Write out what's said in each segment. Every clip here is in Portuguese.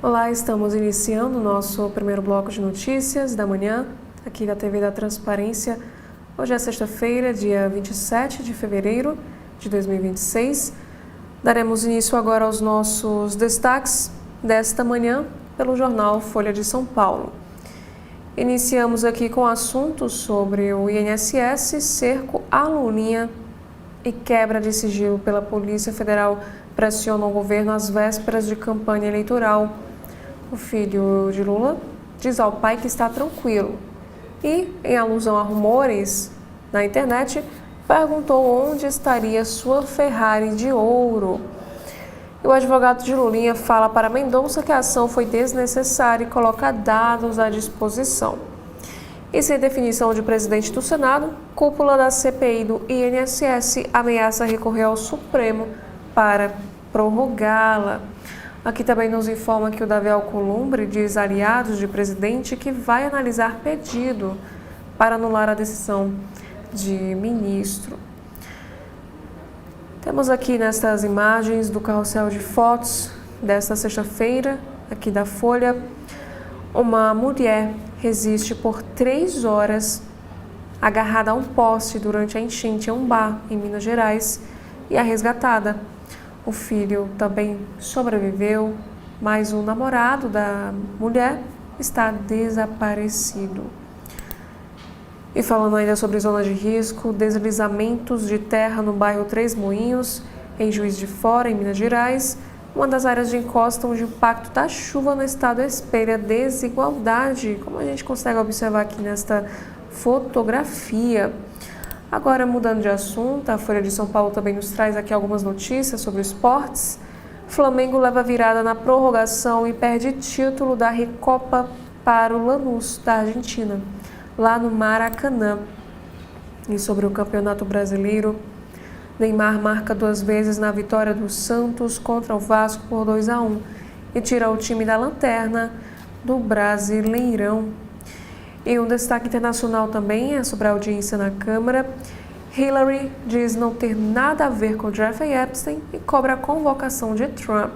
Olá, estamos iniciando o nosso primeiro bloco de notícias da manhã, aqui da TV da Transparência. Hoje é sexta-feira, dia 27 de fevereiro de 2026. Daremos início agora aos nossos destaques desta manhã pelo jornal Folha de São Paulo. Iniciamos aqui com assuntos sobre o INSS, cerco à Lulinha e quebra de sigilo pela Polícia Federal pressionam o governo às vésperas de campanha eleitoral. O filho de Lula diz ao pai que está tranquilo e, em alusão a rumores na internet, perguntou onde estaria sua Ferrari de ouro. E o advogado de Lulinha fala para Mendonça que a ação foi desnecessária e coloca dados à disposição. E sem definição de presidente do Senado, cúpula da CPI do INSS ameaça recorrer ao Supremo para prorrogá-la. Aqui também nos informa que o Davi Alcolumbre diz aliados de presidente que vai analisar pedido para anular a decisão de ministro. Temos aqui nestas imagens do carrossel de fotos desta sexta-feira, aqui da Folha, uma mulher resiste por 3 horas agarrada a um poste durante a enchente em um bar em Minas Gerais e é resgatada. O filho também sobreviveu, mas o namorado da mulher está desaparecido. E falando ainda sobre zona de risco, deslizamentos de terra no bairro Três Moinhos, em Juiz de Fora, em Minas Gerais, uma das áreas de encosta onde o impacto da chuva no estado espelha desigualdade, como a gente consegue observar aqui nesta fotografia. Agora, mudando de assunto, a Folha de São Paulo também nos traz aqui algumas notícias sobre esportes. Flamengo leva virada na prorrogação e perde título da Recopa para o Lanús, da Argentina, lá no Maracanã. E sobre o Campeonato Brasileiro, Neymar marca 2 vezes na vitória do Santos contra o Vasco por 2-1 e tira o time da lanterna do Brasileirão. E um destaque internacional também é sobre a audiência na Câmara. Hillary diz não ter nada a ver com Jeffrey Epstein e cobra a convocação de Trump.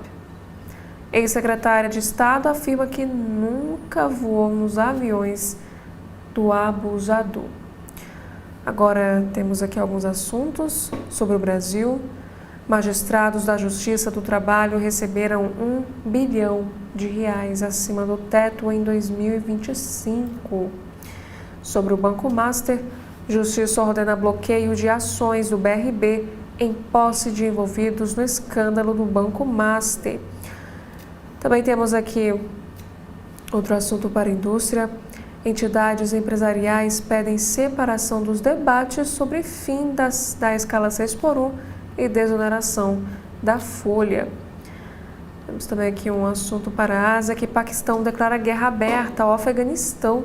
Ex-secretária de Estado afirma que nunca voou nos aviões do abusador. Agora temos aqui alguns assuntos sobre o Brasil. Magistrados da Justiça do Trabalho receberam R$1 bilhão acima do teto em 2025. Sobre o Banco Master, Justiça ordena bloqueio de ações do BRB em posse de envolvidos no escândalo do Banco Master. Também temos aqui outro assunto para a indústria. Entidades empresariais pedem separação dos debates sobre fim da escala 6x1 e desoneração da folha. Temos também aqui um assunto para a Ásia, que Paquistão declara guerra aberta ao Afeganistão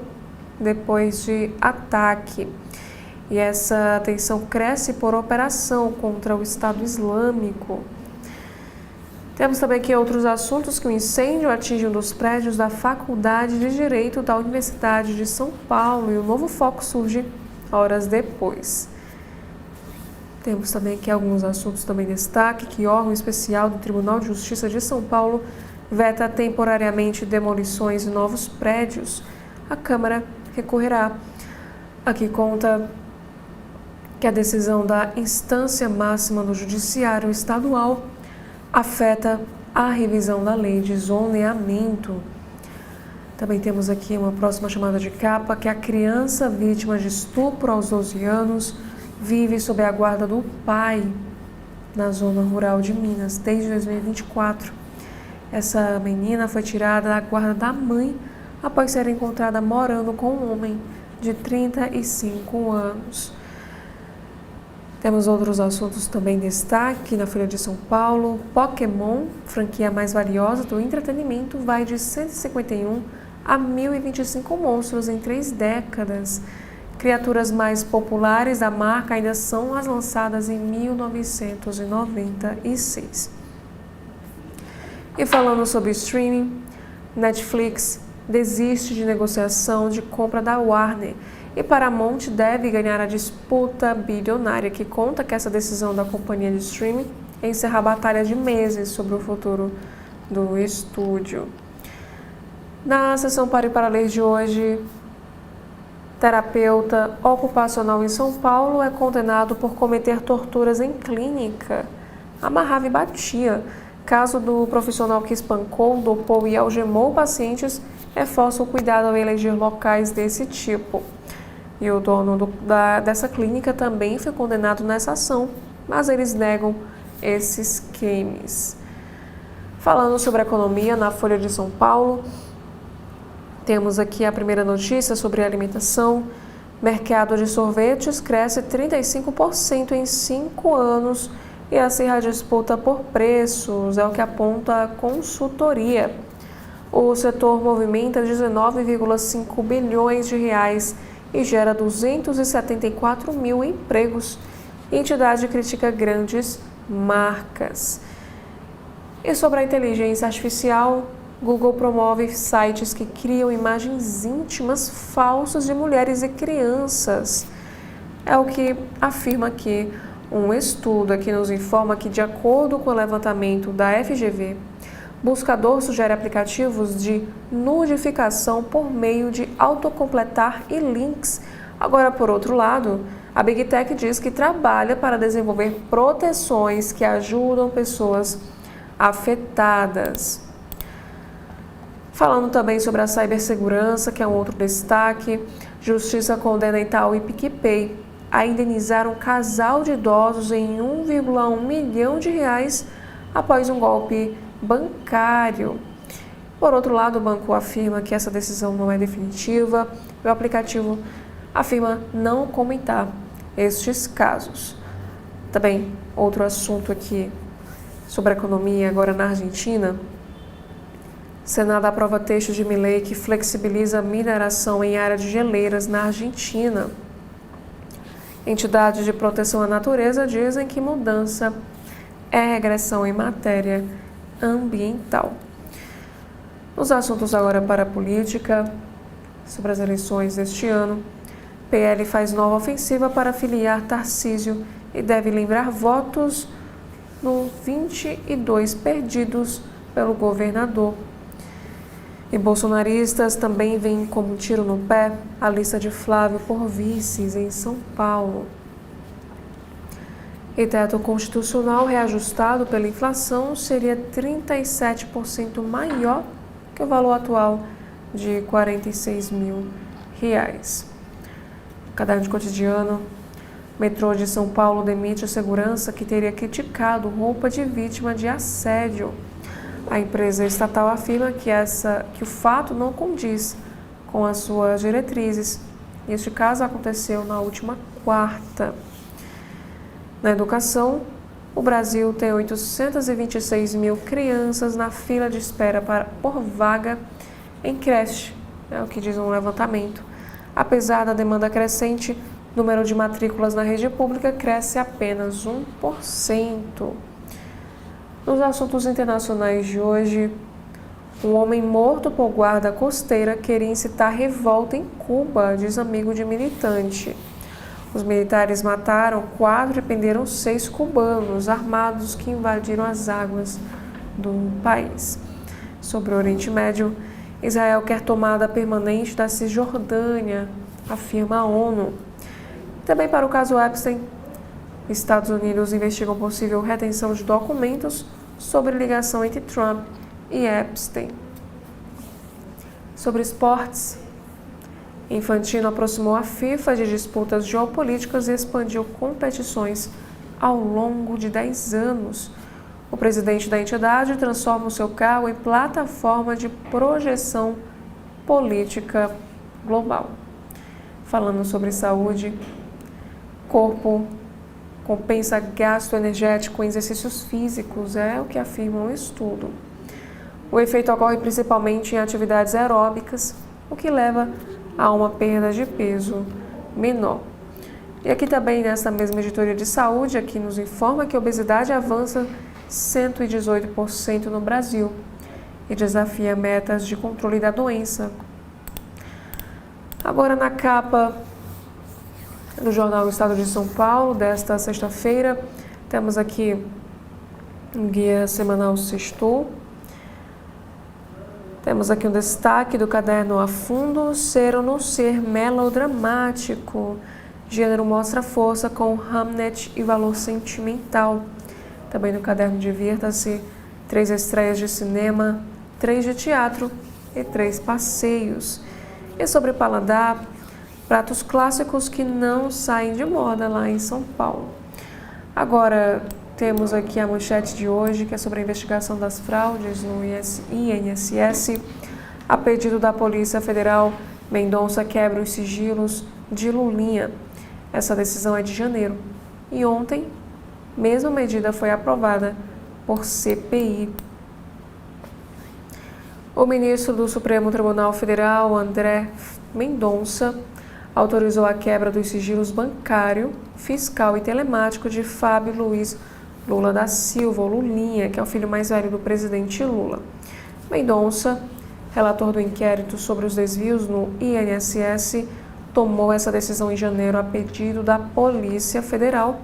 depois de ataque. E essa tensão cresce por operação contra o Estado Islâmico. Temos também aqui outros assuntos, que o incêndio atinge um dos prédios da Faculdade de Direito da Universidade de São Paulo e o novo foco surge horas depois. Temos também aqui alguns assuntos também em destaque, que órgão especial do Tribunal de Justiça de São Paulo veta temporariamente demolições de novos prédios. A Câmara recorrerá. Aqui conta que a decisão da instância máxima do Judiciário Estadual afeta a revisão da lei de zoneamento. Também temos aqui uma próxima chamada de capa, que a criança vítima de estupro aos 12 anos vive sob a guarda do pai na zona rural de Minas desde 2024. Essa menina foi tirada da guarda da mãe após ser encontrada morando com um homem de 35 anos. Temos outros assuntos também em destaque na Folha de São Paulo. Pokémon, franquia mais valiosa do entretenimento, vai de 151 a 1.025 monstros em 3 décadas. Criaturas mais populares da marca ainda são as lançadas em 1996. E falando sobre streaming, Netflix desiste de negociação de compra da Warner e Paramount deve ganhar a disputa bilionária, que conta que essa decisão da companhia de streaming encerra a batalha de meses sobre o futuro do estúdio. Na sessão Pare para Ler de hoje, terapeuta ocupacional em São Paulo é condenado por cometer torturas em clínica. Amarrava e batia. Caso do profissional que espancou, dopou e algemou pacientes reforça o cuidado ao eleger locais desse tipo. E o dono dessa clínica também foi condenado nessa ação, mas eles negam esses crimes. Falando sobre a economia, na Folha de São Paulo, temos aqui a primeira notícia sobre alimentação. Mercado de sorvetes cresce 35% em 5 anos e acirra a disputa por preços, é o que aponta a consultoria. O setor movimenta 19,5 bilhões de reais e gera 274 mil empregos. A entidade critica grandes marcas. E sobre a inteligência artificial, Google promove sites que criam imagens íntimas falsas de mulheres e crianças. É o que afirma aqui um estudo que nos informa que, de acordo com o levantamento da FGV, buscador sugere aplicativos de nudificação por meio de autocompletar e links. Agora, por outro lado, a Big Tech diz que trabalha para desenvolver proteções que ajudam pessoas afetadas. Falando também sobre a cibersegurança, que é um outro destaque, Justiça condena Itaú e PicPay a indenizar um casal de idosos em 1,1 milhão de reais após um golpe bancário. Por outro lado, o banco afirma que essa decisão não é definitiva e o aplicativo afirma não comentar estes casos. Também outro assunto aqui sobre a economia, agora na Argentina. Senado aprova texto de Milei que flexibiliza a mineração em área de geleiras na Argentina. Entidades de proteção à natureza dizem que mudança é regressão em matéria ambiental. Os assuntos agora para a política, sobre as eleições deste ano. PL faz nova ofensiva para filiar Tarcísio e deve lembrar votos no 22 perdidos pelo governador. E bolsonaristas também veem como um tiro no pé a lista de Flávio por vices em São Paulo. E teto constitucional reajustado pela inflação seria 37% maior que o valor atual de R$ 46 mil. Caderno de cotidiano. Metrô de São Paulo demite a segurança que teria criticado roupa de vítima de assédio. A empresa estatal afirma que o fato não condiz com as suas diretrizes. Este caso aconteceu na última quarta. Na educação, o Brasil tem 826 mil crianças na fila de espera por vaga em creche, é o que diz um levantamento. Apesar da demanda crescente, o número de matrículas na rede pública cresce apenas 1%. Nos assuntos internacionais de hoje, um homem morto por guarda costeira queria incitar revolta em Cuba, diz amigo de militante. Os militares mataram 4 e prenderam 6 cubanos armados que invadiram as águas do país. Sobre o Oriente Médio, Israel quer tomada permanente da Cisjordânia, afirma a ONU. Também para o caso Epstein, Estados Unidos investigam possível retenção de documentos sobre ligação entre Trump e Epstein. Sobre esportes, Infantino aproximou a FIFA de disputas geopolíticas e expandiu competições ao longo de 10 anos. O presidente da entidade transforma o seu cargo em plataforma de projeção política global. Falando sobre saúde, corpo compensa gasto energético em exercícios físicos, é o que afirma um estudo. O efeito ocorre principalmente em atividades aeróbicas, o que leva a uma perda de peso menor. E aqui também, nessa mesma editoria de saúde, aqui nos informa que a obesidade avança 118% no Brasil e desafia metas de controle da doença. Agora, na capa do jornal Estado de São Paulo, desta sexta-feira, temos aqui um guia semanal Sextou. Temos aqui um destaque do caderno A Fundo, Ser ou Não Ser melodramático. Gênero mostra força com Hamnet e valor sentimental. Também no caderno Divirta-se, 3 estreias de cinema, 3 de teatro e 3 passeios. E sobre paladar, pratos clássicos que não saem de moda lá em São Paulo. Agora, temos aqui a manchete de hoje, que é sobre a investigação das fraudes no INSS. A pedido da Polícia Federal, Mendonça quebra os sigilos de Lulinha. Essa decisão é de janeiro. E ontem, mesma medida foi aprovada por CPI. O ministro do Supremo Tribunal Federal, André Mendonça, autorizou a quebra dos sigilos bancário, fiscal e telemático de Fábio Luiz Lula da Silva, ou Lulinha, que é o filho mais velho do presidente Lula. Mendonça, relator do inquérito sobre os desvios no INSS, tomou essa decisão em janeiro a pedido da Polícia Federal,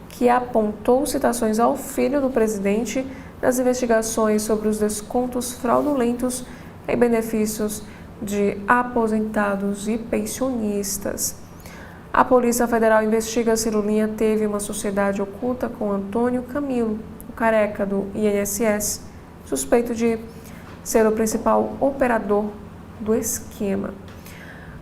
que apontou citações ao filho do presidente nas investigações sobre os descontos fraudulentos em benefícios de aposentados e pensionistas. A Polícia Federal investiga se Lulinha teve uma sociedade oculta com Antônio Camilo, o careca do INSS, suspeito de ser o principal operador do esquema.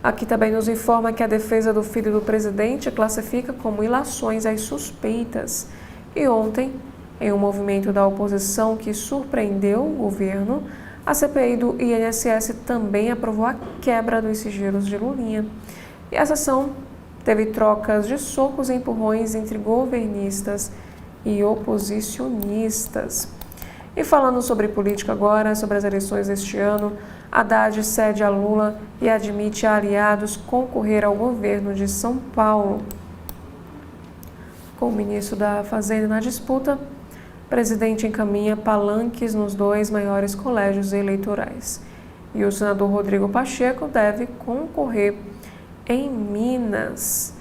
Aqui também nos informa que a defesa do filho do presidente classifica como ilações as suspeitas. E ontem, em um movimento da oposição que surpreendeu o governo, a CPI do INSS também aprovou a quebra dos sigilos de Lulinha. E a sessão teve trocas de socos e empurrões entre governistas e oposicionistas. E falando sobre política agora, sobre as eleições deste ano, Haddad cede a Lula e admite a aliados concorrer ao governo de São Paulo. Com o ministro da Fazenda na disputa, o presidente encaminha palanques nos 2 maiores colégios eleitorais. E o senador Rodrigo Pacheco deve concorrer em Minas.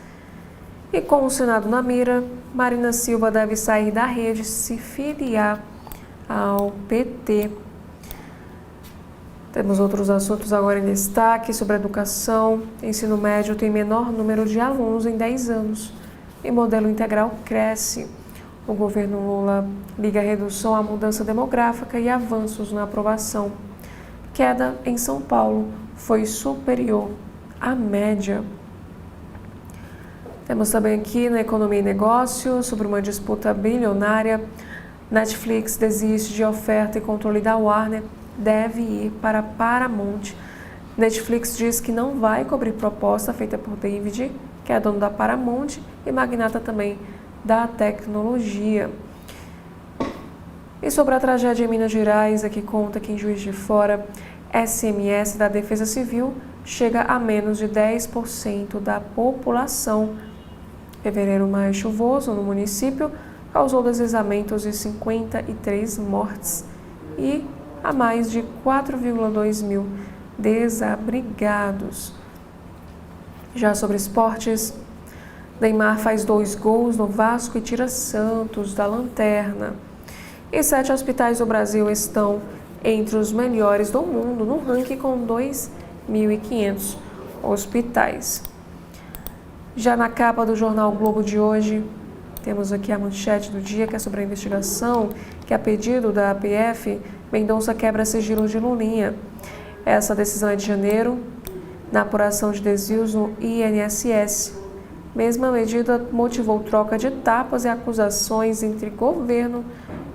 E com o Senado na mira, Marina Silva deve sair da rede e se filiar ao PT. Temos outros assuntos agora em destaque sobre a educação. Ensino médio tem menor número de alunos em 10 anos e modelo integral cresce. O governo Lula liga a redução à mudança demográfica e avanços na aprovação. Queda em São Paulo foi superior à média. Temos também aqui na Economia e Negócios sobre uma disputa bilionária. Netflix desiste de oferta e controle da Warner, deve ir para Paramount. Netflix diz que não vai cobrir proposta feita por David, que é dono da Paramount e magnata também da tecnologia. E sobre a tragédia em Minas Gerais, aqui conta que em Juiz de Fora, SMS da Defesa Civil chega a menos de 10% da população. Fevereiro mais chuvoso no município causou deslizamentos de 53 mortes e a mais de 4,2 mil desabrigados. Já sobre esportes, Neymar faz 2 gols no Vasco e tira Santos da lanterna. E 7 hospitais do Brasil estão entre os melhores do mundo no ranking com 2.500 hospitais. Já na capa do jornal Globo de hoje, temos aqui a manchete do dia, que é sobre a investigação, que a pedido da APF, Mendonça quebra sigilo de Lulinha. Essa decisão é de janeiro, na apuração de desvios no INSS. Mesma medida motivou troca de tapas e acusações entre governo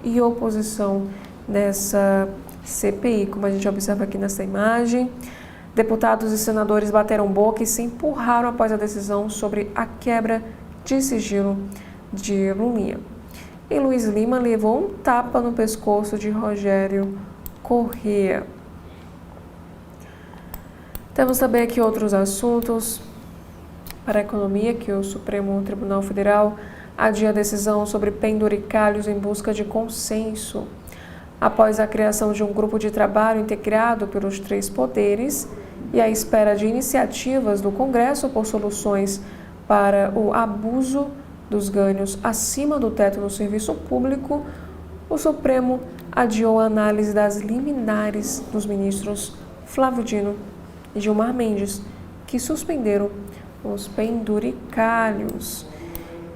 e oposição nessa CPI, como a gente observa aqui nessa imagem. Deputados e senadores bateram boca e se empurraram após a decisão sobre a quebra de sigilo de Lulinha. E Luiz Lima levou um tapa no pescoço de Rogério Corrêa. Temos também aqui outros assuntos para a economia, que o Supremo Tribunal Federal adia a decisão sobre penduricalhos em busca de consenso. Após a criação de um grupo de trabalho integrado pelos 3 poderes e à espera de iniciativas do Congresso por soluções para o abuso dos ganhos acima do teto no serviço público, o Supremo adiou a análise das liminares dos ministros Flávio Dino e Gilmar Mendes, que suspenderam os penduricalhos.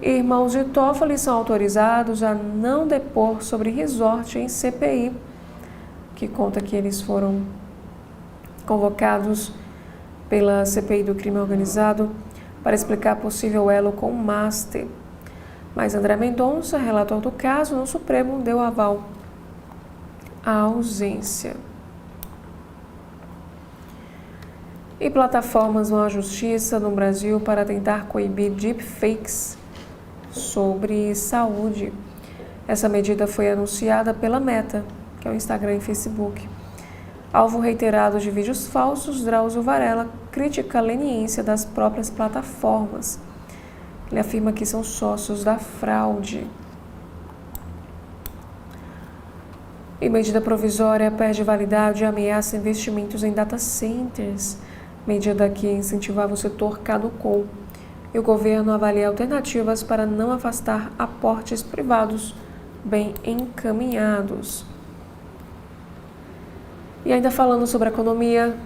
Irmãos de Toffoli são autorizados a não depor sobre resort em CPI, que conta que eles foram convocados pela CPI do crime organizado para explicar possível elo com o Master. Mas André Mendonça, relator do caso no Supremo, deu aval à ausência. E plataformas vão à justiça no Brasil para tentar coibir deepfakes sobre saúde. Essa medida foi anunciada pela Meta, que é o Instagram e Facebook. Alvo reiterado de vídeos falsos, Drauzio Varela critica a leniência das próprias plataformas. Ele afirma que são sócios da fraude. E medida provisória perde validade e ameaça investimentos em data centers. Medida que incentivava o setor caducou. E o governo avalia alternativas para não afastar aportes privados bem encaminhados. E ainda falando sobre a economia,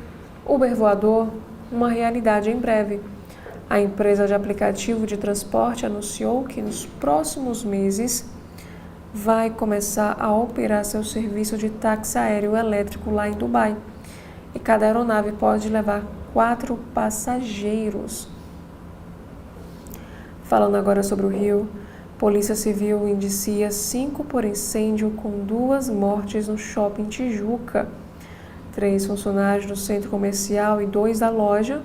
Uber voador, uma realidade em breve. A empresa de aplicativo de transporte anunciou que nos próximos meses vai começar a operar seu serviço de táxi aéreo elétrico lá em Dubai. E cada aeronave pode levar 4 passageiros. Falando agora sobre o Rio, Polícia Civil indicia 5 por incêndio com 2 mortes no shopping Tijuca. 3 funcionários do centro comercial e 2 da loja,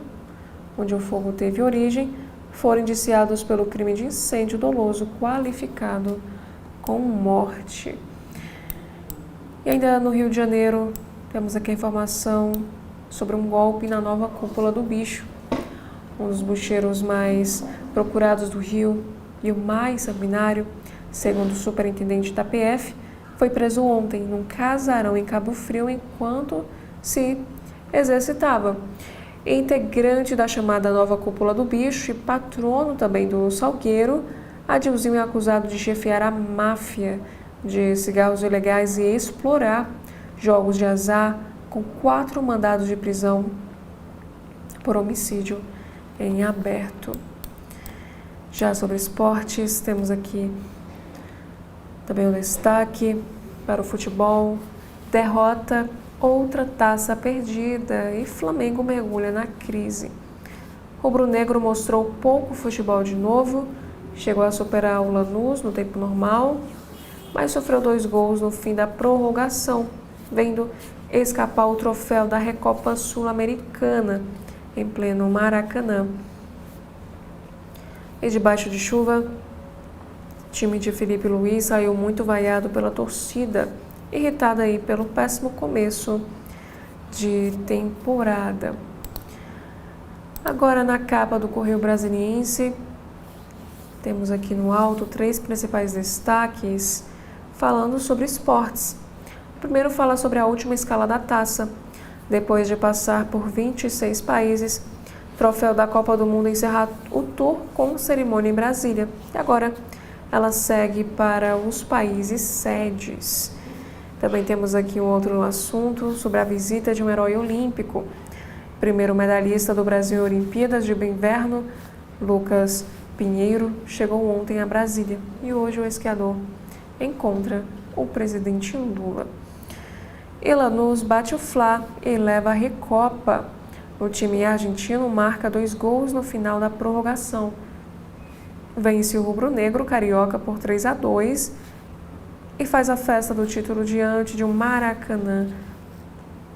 onde o fogo teve origem, foram indiciados pelo crime de incêndio doloso qualificado com morte. E ainda no Rio de Janeiro, temos aqui a informação sobre um golpe na nova cúpula do Bicho. Um dos bucheiros mais procurados do Rio e o mais sanguinário, segundo o superintendente da PF, foi preso ontem num casarão em Cabo Frio enquanto se exercitava. Integrante da chamada nova cúpula do Bicho e patrono também do Salgueiro, Adilzinho é acusado de chefiar a máfia de cigarros ilegais e explorar jogos de azar com 4 mandados de prisão por homicídio em aberto. Já sobre esportes, temos aqui também um destaque para o futebol. Derrota, outra taça perdida e Flamengo mergulha na crise. Rubro-negro mostrou pouco futebol de novo, chegou a superar o Lanús no tempo normal, mas sofreu 2 gols no fim da prorrogação, vendo escapar o troféu da Recopa Sul-Americana em pleno Maracanã. E debaixo de chuva, o time de Felipe Luiz saiu muito vaiado pela torcida, irritada aí pelo péssimo começo de temporada. Agora na capa do Correio Brasiliense, temos aqui no alto 3 principais destaques falando sobre esportes. O primeiro fala sobre a última escala da taça. Depois de passar por 26 países, o troféu da Copa do Mundo encerra o tour com cerimônia em Brasília. E agora ela segue para os países sedes. Também temos aqui um outro assunto sobre a visita de um herói olímpico. Primeiro medalhista do Brasil em Olimpíadas de Inverno, Lucas Pinheiro, chegou ontem a Brasília e hoje o esquiador encontra o presidente Lula. E Lanús bate o Fla e leva a Recopa. O time argentino marca 2 gols no final da prorrogação. Vence o rubro-negro carioca por 3-2 e faz a festa do título diante de um Maracanã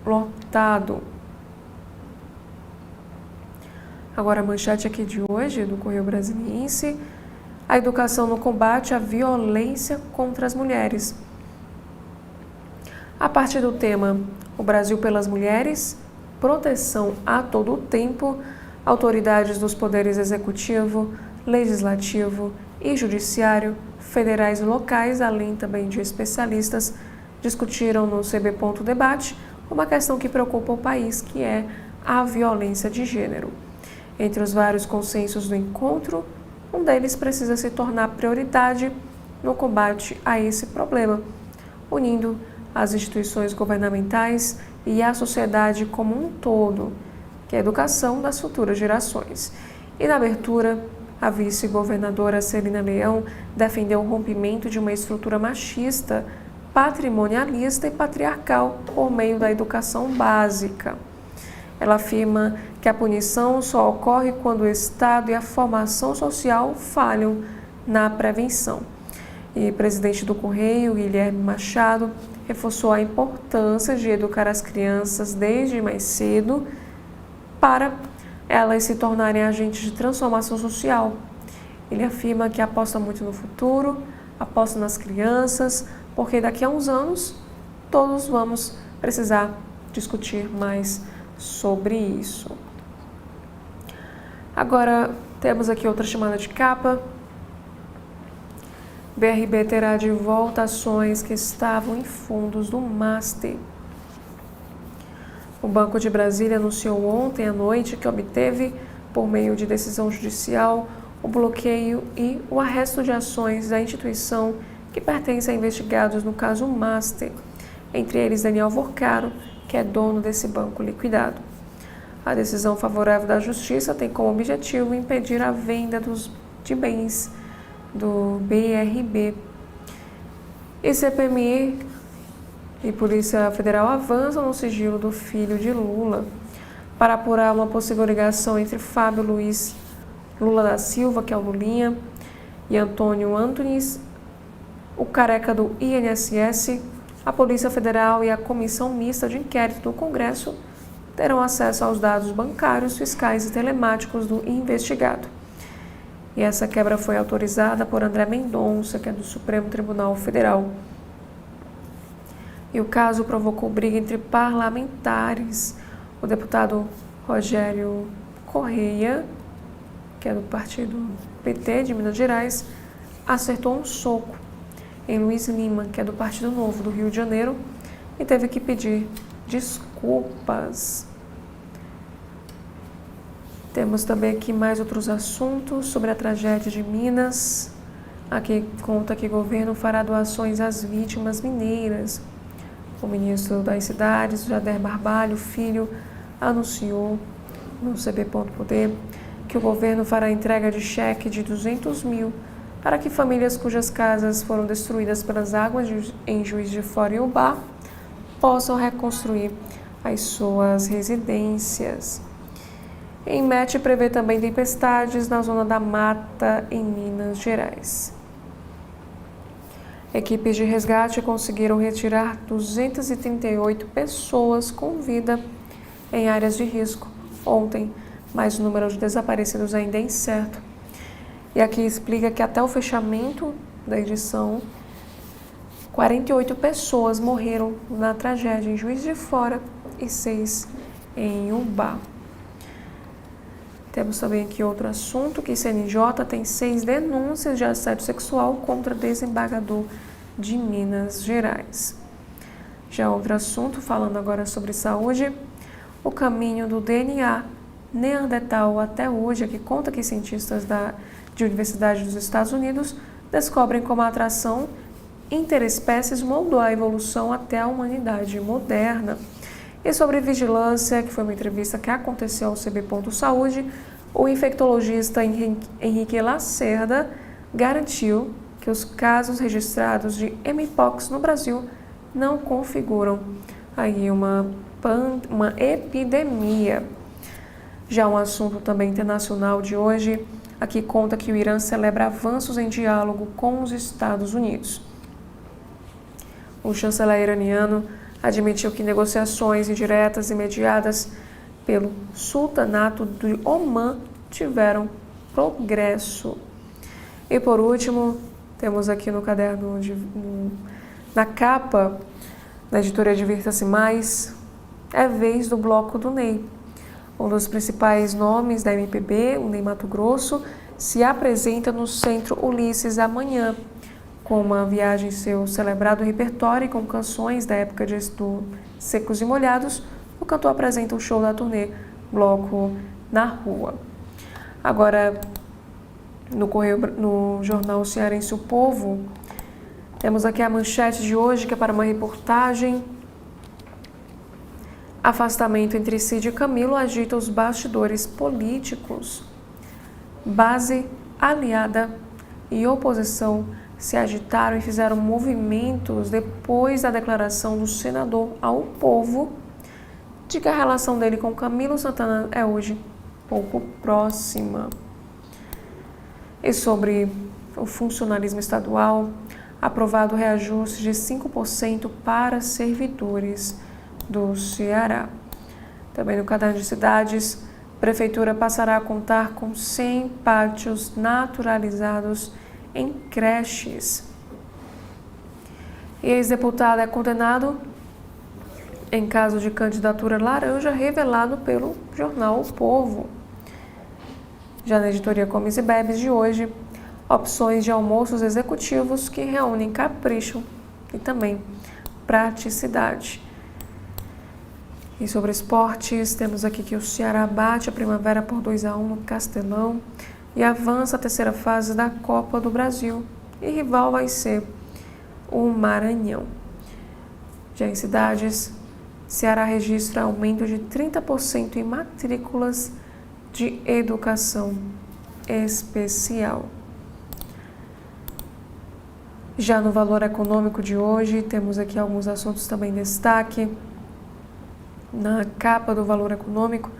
lotado. Agora a manchete aqui de hoje do Correio Brasiliense: a educação no combate à violência contra as mulheres. A partir do tema O Brasil pelas Mulheres, proteção a todo o tempo, autoridades dos poderes executivo, legislativo e judiciário, federais e locais, além também de especialistas, discutiram no CB Ponto Debate uma questão que preocupa o país, que é a violência de gênero. Entre os vários consensos do encontro, um deles precisa se tornar prioridade no combate a esse problema, unindo as instituições governamentais e a sociedade como um todo, que é a educação das futuras gerações. E na abertura, a vice-governadora Celina Leão defendeu o rompimento de uma estrutura machista, patrimonialista e patriarcal por meio da educação básica. Ela afirma que a punição só ocorre quando o Estado e a formação social falham na prevenção. E o presidente do Correio, Guilherme Machado, reforçou a importância de educar as crianças desde mais cedo para elas se tornarem agentes de transformação social. Ele afirma que aposta muito no futuro, aposta nas crianças, porque daqui a uns anos todos vamos precisar discutir mais sobre isso. Agora temos aqui outra chamada de capa. BRB terá de volta ações que estavam em fundos do MASTE. O Banco de Brasília anunciou ontem à noite que obteve, por meio de decisão judicial, o bloqueio e o arresto de ações da instituição que pertence a investigados no caso MASTE, entre eles Daniel Vorcaro, que é dono desse banco liquidado. A decisão favorável da Justiça tem como objetivo impedir a venda de bens do BRB. E CPMI e Polícia Federal avançam no sigilo do filho de Lula para apurar uma possível ligação entre Fábio Luiz Lula da Silva, que é o Lulinha, e Antônio Antunes, o careca do INSS. A Polícia Federal e a Comissão Mista de Inquérito do Congresso terão acesso aos dados bancários, fiscais e telemáticos do investigado. E essa quebra foi autorizada por André Mendonça, que é do Supremo Tribunal Federal. E o caso provocou briga entre parlamentares. O deputado Rogério Correia, que é do partido PT de Minas Gerais, acertou um soco em Luiz Lima, que é do Partido Novo do Rio de Janeiro, e teve que pedir desculpas. Temos também aqui mais outros assuntos sobre a tragédia de Minas. Aqui conta que o governo fará doações às vítimas mineiras. O ministro das Cidades, Jader Barbalho Filho, anunciou no CB.poder que o governo fará entrega de cheque de 200 mil para que famílias cujas casas foram destruídas pelas águas em Juiz de Fora e Ubá possam reconstruir as suas residências. INMET prevê também tempestades na zona da Mata, em Minas Gerais. Equipes de resgate conseguiram retirar 238 pessoas com vida em áreas de risco ontem, mas o número de desaparecidos ainda é incerto. E aqui explica que até o fechamento da edição, 48 pessoas morreram na tragédia em Juiz de Fora e 6 em Ubá. Temos também aqui outro assunto, que CNJ tem 6 denúncias de assédio sexual contra desembargador de Minas Gerais. Já outro assunto, falando agora sobre saúde, o caminho do DNA Neandertal até hoje, aqui conta que cientistas de Universidade dos Estados Unidos descobrem como a atração interespécies moldou a evolução até a humanidade moderna. E sobre vigilância, que foi uma entrevista que aconteceu ao CB.Saúde, o infectologista Henrique Lacerda garantiu que os casos registrados de Mpox no Brasil não configuram aí uma epidemia. Já um assunto também internacional de hoje, aqui conta que o Irã celebra avanços em diálogo com os Estados Unidos. O chanceler iraniano admitiu que negociações indiretas e mediadas pelo Sultanato de Omã tiveram progresso. E por último, temos aqui no caderno, na capa da editoria Divirta-se Mais, é vez do bloco do Ney. Um dos principais nomes da MPB, o Ney Matogrosso, se apresenta no Centro Ulisses amanhã, com uma viagem em seu celebrado repertório e com canções da época do Secos e Molhados. O cantor apresenta o show da turnê Bloco na Rua. Agora, no jornal cearense O Povo, Temos aqui a manchete de hoje, que é para uma reportagem. Afastamento entre Cid e Camilo agita os bastidores políticos. Base, aliada e oposição se agitaram e fizeram movimentos depois da declaração do senador ao povo de que a relação dele com Camilo Santana é hoje pouco próxima. E sobre o funcionalismo estadual, aprovado o reajuste de 5% para servidores do Ceará. Também no Caderno de Cidades, a Prefeitura passará a contar com 100 pátios naturalizados em creches. E ex-deputado é condenado em caso de candidatura laranja revelado pelo jornal O Povo. Já na editoria Comes e Bebes de hoje, opções de almoços executivos que reúnem capricho e também praticidade. E sobre esportes, temos aqui que o Ceará bate a Primavera por 2-1 no Castelão e avança a terceira fase da Copa do Brasil. E rival vai ser o Maranhão. Já em cidades, Ceará registra aumento de 30% em matrículas de educação especial. Já no Valor Econômico de hoje, temos aqui alguns assuntos também em destaque. Na capa do Valor Econômico,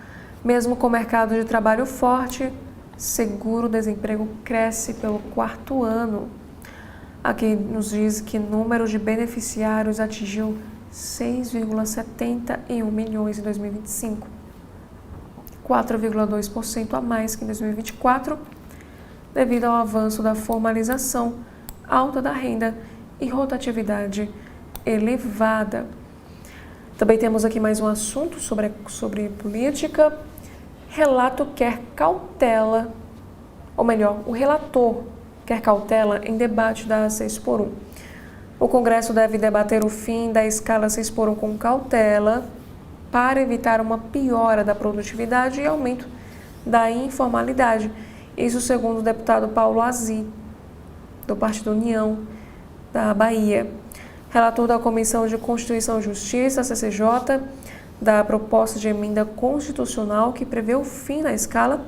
mesmo com o mercado de trabalho forte, seguro-desemprego cresce pelo 4º ano. Aqui nos diz que o número de beneficiários atingiu 6,71 milhões em 2025, 4,2% a mais que em 2024, devido ao avanço da formalização, alta da renda e rotatividade elevada. Também temos aqui mais um assunto sobre política. Relato quer cautela, ou melhor, o relator quer cautela em debate da 6x1. O Congresso deve debater o fim da escala 6x1 com cautela para evitar uma piora da produtividade e aumento da informalidade. Isso segundo o deputado Paulo Azi, do Partido União da Bahia, relator da Comissão de Constituição e Justiça, CCJ, da proposta de emenda constitucional que prevê o fim da escala.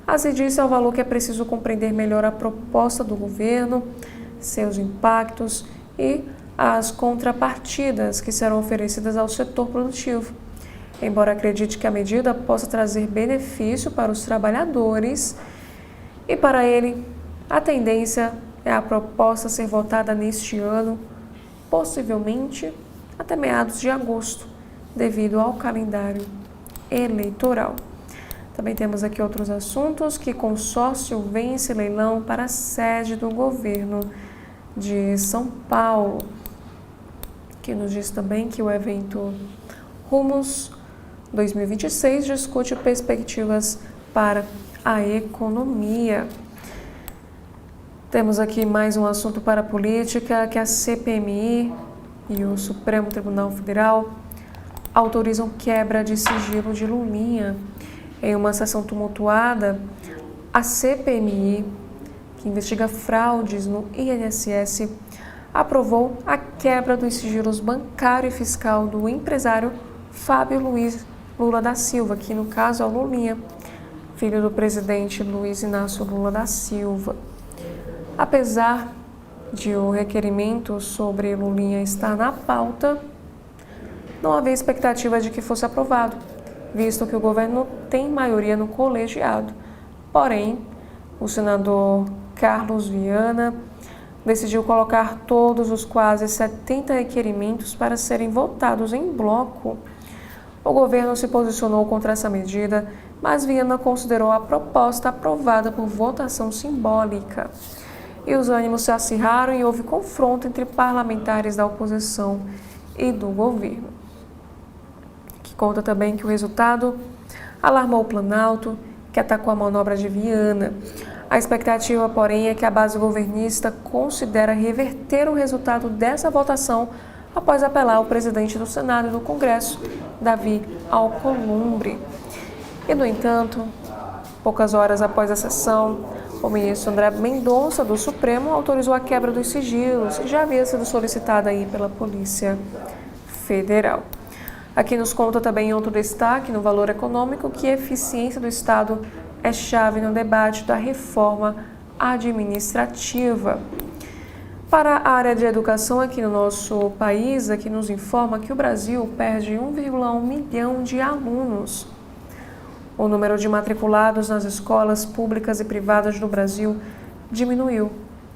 Azi disse ao Valor que é preciso compreender melhor a proposta do governo, seus impactos e as contrapartidas que serão oferecidas ao setor produtivo. Embora acredite que a medida possa trazer benefício para os trabalhadores, e para ele, a tendência é a proposta ser votada neste ano, possivelmente até meados de agosto, devido ao calendário eleitoral. Também temos aqui outros assuntos, que consórcio vence leilão para a sede do governo de São Paulo, que nos diz também que o evento Rumos 2026 discute perspectivas para a economia. Temos aqui mais um assunto para a política, que a CPMI e o Supremo Tribunal Federal autorizam quebra de sigilo de Lulinha. Em uma sessão tumultuada, a CPMI, que investiga fraudes no INSS, aprovou a quebra dos sigilos bancário e fiscal do empresário Fábio Luiz Lula da Silva, que no caso é o Lulinha, filho do presidente Luiz Inácio Lula da Silva. Apesar de o requerimento sobre Lulinha estar na pauta, não havia expectativa de que fosse aprovado, visto que o governo tem maioria no colegiado. Porém, o senador Carlos Viana decidiu colocar todos os quase 70 requerimentos para serem votados em bloco. O governo se posicionou contra essa medida, mas Viana considerou a proposta aprovada por votação simbólica. E os ânimos se acirraram e houve confronto entre parlamentares da oposição e do governo. Que conta também que o resultado alarmou o Planalto, que atacou a manobra de Viana. A expectativa, porém, é que a base governista considera reverter o resultado dessa votação após apelar ao presidente do Senado e do Congresso, Davi Alcolumbre. E, no entanto, poucas horas após a sessão, O ministro André Mendonça, do Supremo, autorizou a quebra dos sigilos, que já havia sido solicitada aí pela Polícia Federal. Aqui nos conta também outro destaque no Valor Econômico, que a eficiência do Estado é chave no debate da reforma administrativa. Para a área de educação aqui no nosso país, aqui nos informa que o Brasil perde 1,1 milhão de alunos. O número de matriculados nas escolas públicas e privadas no Brasil diminuiu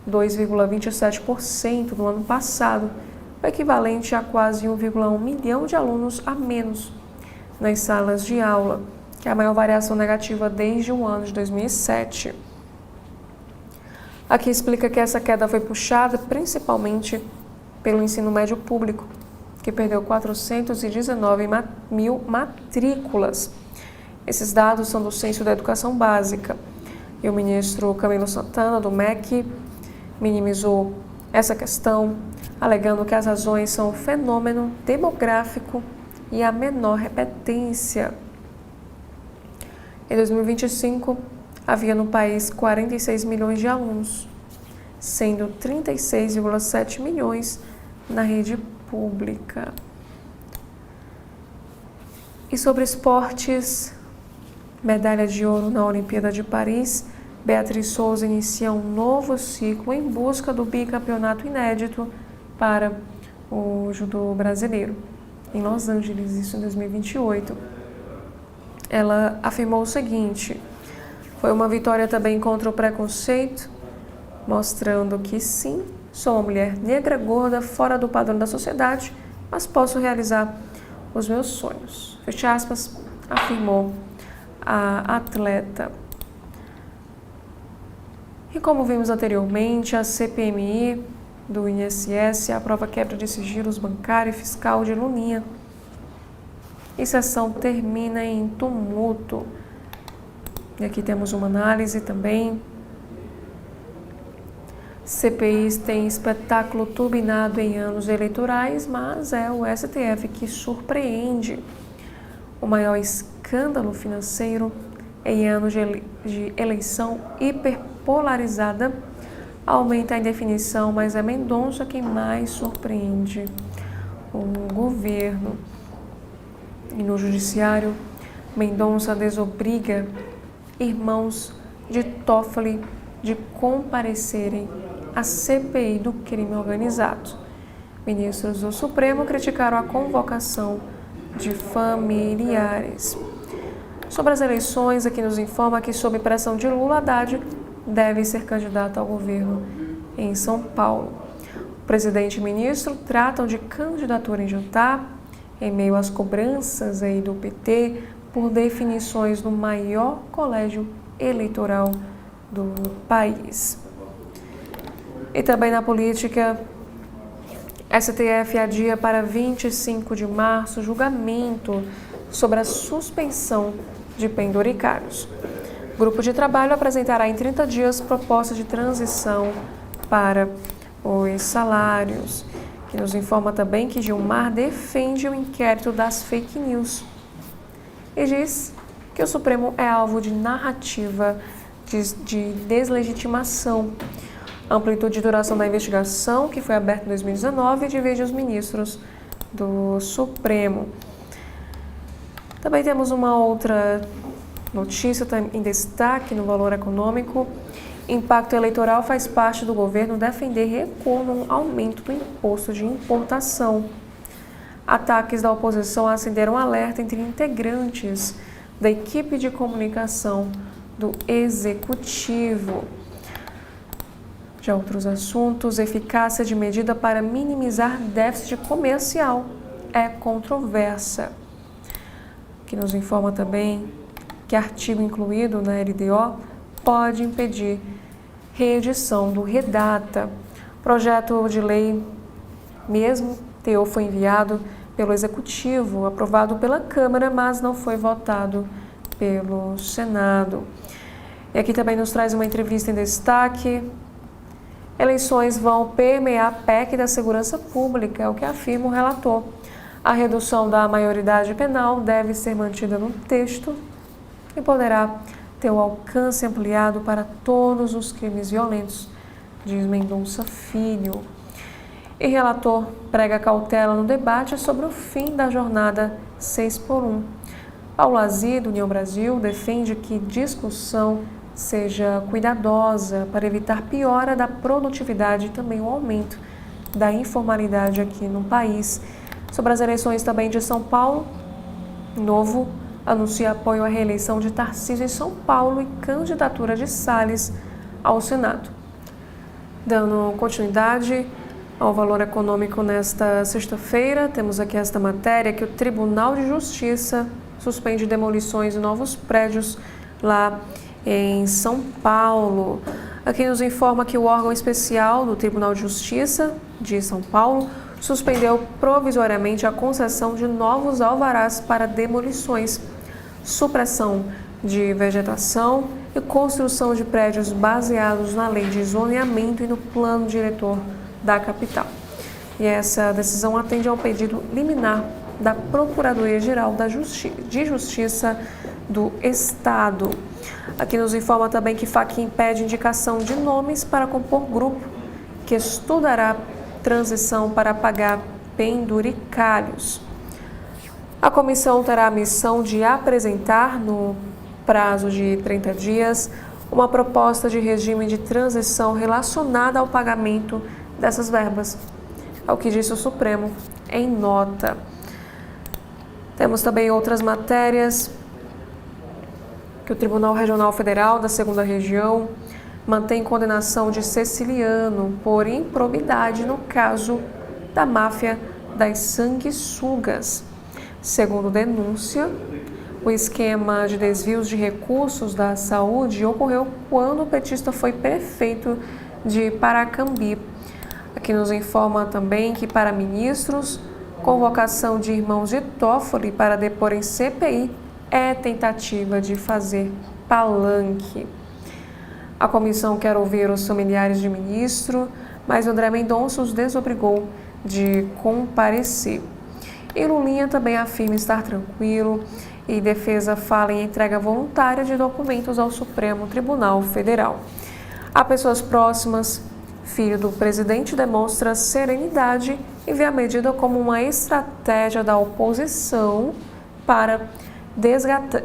2,27% no ano passado, o equivalente a quase 1,1 milhão de alunos a menos nas salas de aula, que é a maior variação negativa desde o ano de 2007. Aqui explica que essa queda foi puxada principalmente pelo ensino médio público, que perdeu 419 mil matrículas. Esses dados são do Censo da Educação Básica. E o ministro Camilo Santana, do MEC, minimizou essa questão, alegando que as razões são o fenômeno demográfico e a menor repetência. Em 2025, havia no país 46 milhões de alunos, sendo 36,7 milhões na rede pública. E sobre esportes, medalha de ouro na Olimpíada de Paris, Beatriz Souza inicia um novo ciclo em busca do bicampeonato inédito para o judô brasileiro, em Los Angeles, isso em 2028. Ela afirmou o seguinte: foi uma vitória também contra o preconceito, mostrando que sim, sou uma mulher negra, gorda, fora do padrão da sociedade, mas posso realizar os meus sonhos. Fecha aspas, afirmou a atleta. E como vimos anteriormente, a CPMI do INSS aprova a quebra de sigilos bancário e fiscal de Lulinha. E sessão termina em tumulto. E aqui temos uma análise também. CPIs têm espetáculo turbinado em anos eleitorais, mas é o STF que surpreende. O maior escândalo financeiro em anos de eleição hiperpolarizada aumenta a indefinição, mas é Mendonça quem mais surpreende o governo. E no judiciário, Mendonça desobriga irmãos de Toffoli de comparecerem à CPI do crime organizado. Ministros do Supremo criticaram a convocação de familiares. Sobre as eleições, aqui nos informa que, sob pressão de Lula, Haddad deve ser candidato ao governo em São Paulo. O presidente e o ministro tratam de candidatura em jantar, em meio às cobranças aí do PT por definições no maior colégio eleitoral do país. E também na política, STF adia para 25 de março julgamento sobre a suspensão de penduricários. O grupo de trabalho apresentará em 30 dias propostas de transição para os salários, que nos informa também que Gilmar defende o inquérito das fake news e diz que o Supremo é alvo de narrativa de deslegitimação. A amplitude e duração da investigação, que foi aberta em 2019, divide os ministros do Supremo. Também temos uma outra notícia em destaque no Valor Econômico. Impacto eleitoral faz parte do governo defender recuo no aumento do imposto de importação. Ataques da oposição acenderam alerta entre integrantes da equipe de comunicação do Executivo. Já outros assuntos, eficácia de medida para minimizar déficit comercial é controversa. Que nos informa também que artigo incluído na LDO pode impedir reedição do Redata. Projeto de lei mesmo teor foi enviado pelo Executivo, aprovado pela Câmara, mas não foi votado pelo Senado. E aqui também nos traz uma entrevista em destaque. Eleições vão permear a PEC da segurança pública, é o que afirma o relator. A redução da maioridade penal deve ser mantida no texto e poderá ter o alcance ampliado para todos os crimes violentos, diz Mendonça Filho. E relator prega cautela no debate sobre o fim da jornada 6x1. Paulo Aziz, do União Brasil, defende que discussão seja cuidadosa para evitar piora da produtividade e também o aumento da informalidade aqui no país. Sobre as eleições também de São Paulo, Novo anuncia apoio à reeleição de Tarcísio em São Paulo e candidatura de Salles ao Senado. Dando continuidade ao valor econômico nesta sexta-feira, temos aqui esta matéria que o Tribunal de Justiça suspende demolições de novos prédios lá em São Paulo. Aqui nos informa que o órgão especial do Tribunal de Justiça de São Paulo suspendeu provisoriamente a concessão de novos alvarás para demolições, supressão de vegetação e construção de prédios baseados na lei de zoneamento e no plano diretor da capital. E essa decisão atende ao pedido liminar da Procuradoria-Geral de Justiça do Estado. Aqui nos informa também que Fachin pede indicação de nomes para compor grupo que estudará transição para pagar penduricalhos. A comissão terá a missão de apresentar, no prazo de 30 dias, uma proposta de regime de transição relacionada ao pagamento dessas verbas, ao que disse o Supremo em nota. Temos também outras matérias que o Tribunal Regional Federal da 2ª Região mantém condenação de Ceciliano por improbidade no caso da máfia das sanguessugas. Segundo denúncia, o esquema de desvios de recursos da saúde ocorreu quando o petista foi prefeito de Paracambi. Aqui nos informa também que para ministros, convocação de irmãos de Toffoli para depor em CPI é tentativa de fazer palanque. A comissão quer ouvir os familiares de ministro, mas André Mendonça os desobrigou de comparecer. E Lulinha também afirma estar tranquilo e defesa fala em entrega voluntária de documentos ao Supremo Tribunal Federal. A pessoas próximas, filho do presidente demonstra serenidade e vê a medida como uma estratégia da oposição para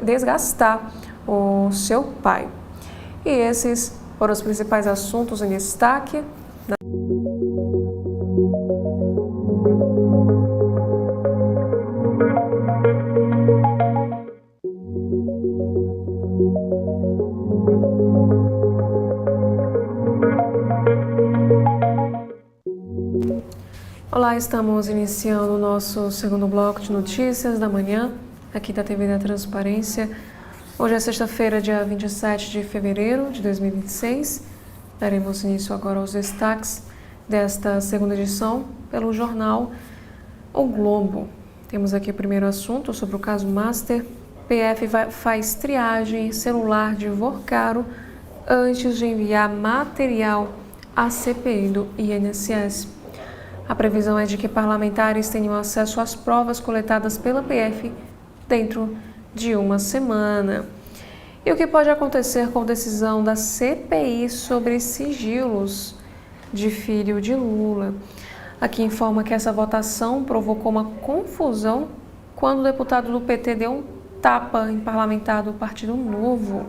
desgastar o seu pai. E esses foram os principais assuntos em destaque. Olá, estamos iniciando o nosso segundo bloco de notícias da manhã, aqui da TV da Transparência. Hoje é sexta-feira, dia 27 de fevereiro de 2026. Daremos início agora aos destaques desta segunda edição pelo jornal O Globo. Temos aqui o primeiro assunto sobre o caso Master. PF faz triagem em celular de Vorcaro antes de enviar material à CPI do INSS. A previsão é de que parlamentares tenham acesso às provas coletadas pela PF dentro de uma semana. E o que pode acontecer com a decisão da CPI sobre sigilos de filho de Lula? Aqui informa que essa votação provocou uma confusão quando o deputado do PT deu um tapa em parlamentar do Partido Novo.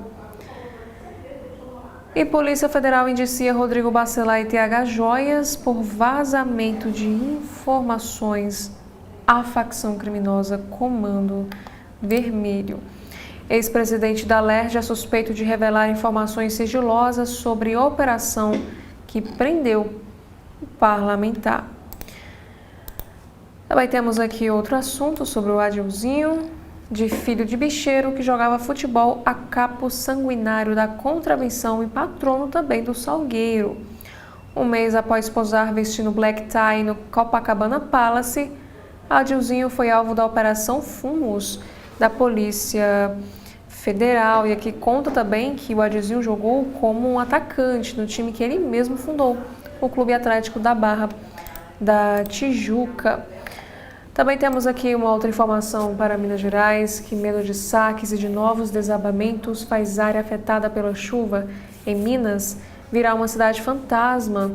E Polícia Federal indicia Rodrigo Bacelar e TH Joias por vazamento de informações à facção criminosa Comando Vermelho. Ex-presidente da LERJ é suspeito de revelar informações sigilosas sobre operação que prendeu o parlamentar. Também temos aqui outro assunto sobre o Adilzinho, de filho de bicheiro que jogava futebol a capo sanguinário da contravenção e patrono também do Salgueiro. Um mês após posar vestindo black tie no Copacabana Palace, Adilzinho foi alvo da Operação Fumos da Polícia Federal. E aqui conta também que o Adilzinho jogou como um atacante no time que ele mesmo fundou, o Clube Atlético da Barra da Tijuca. Também temos aqui uma outra informação para Minas Gerais, que medo de saques e de novos desabamentos faz área afetada pela chuva em Minas virar uma cidade fantasma,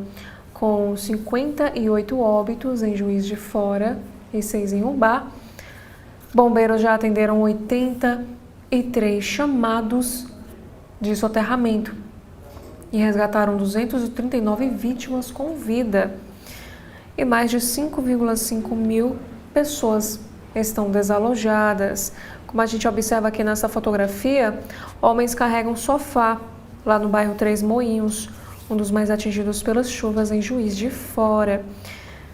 com 58 óbitos em Juiz de Fora e 6 em Umbá. Bombeiros já atenderam 83 chamados de soterramento e resgataram 239 vítimas com vida. E mais de 5,5 mil pessoas estão desalojadas. Como a gente observa aqui nessa fotografia, homens carregam sofá lá no bairro Três Moinhos, um dos mais atingidos pelas chuvas em Juiz de Fora.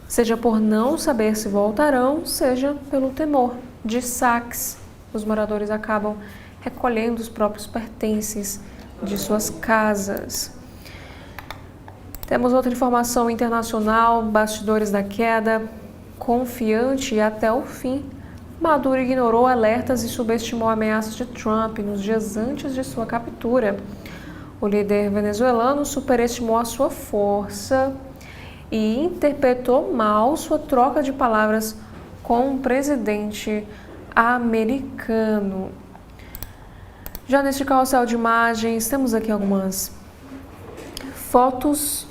Seja por não saber se voltarão, seja pelo temor de saques. Os moradores acabam recolhendo os próprios pertences de suas casas. Temos outra informação internacional, bastidores da queda. Confiante até o fim, Maduro ignorou alertas e subestimou ameaças de Trump nos dias antes de sua captura. O líder venezuelano superestimou a sua força e interpretou mal sua troca de palavras com o presidente americano. Já neste carrossel de imagens, temos aqui algumas fotos.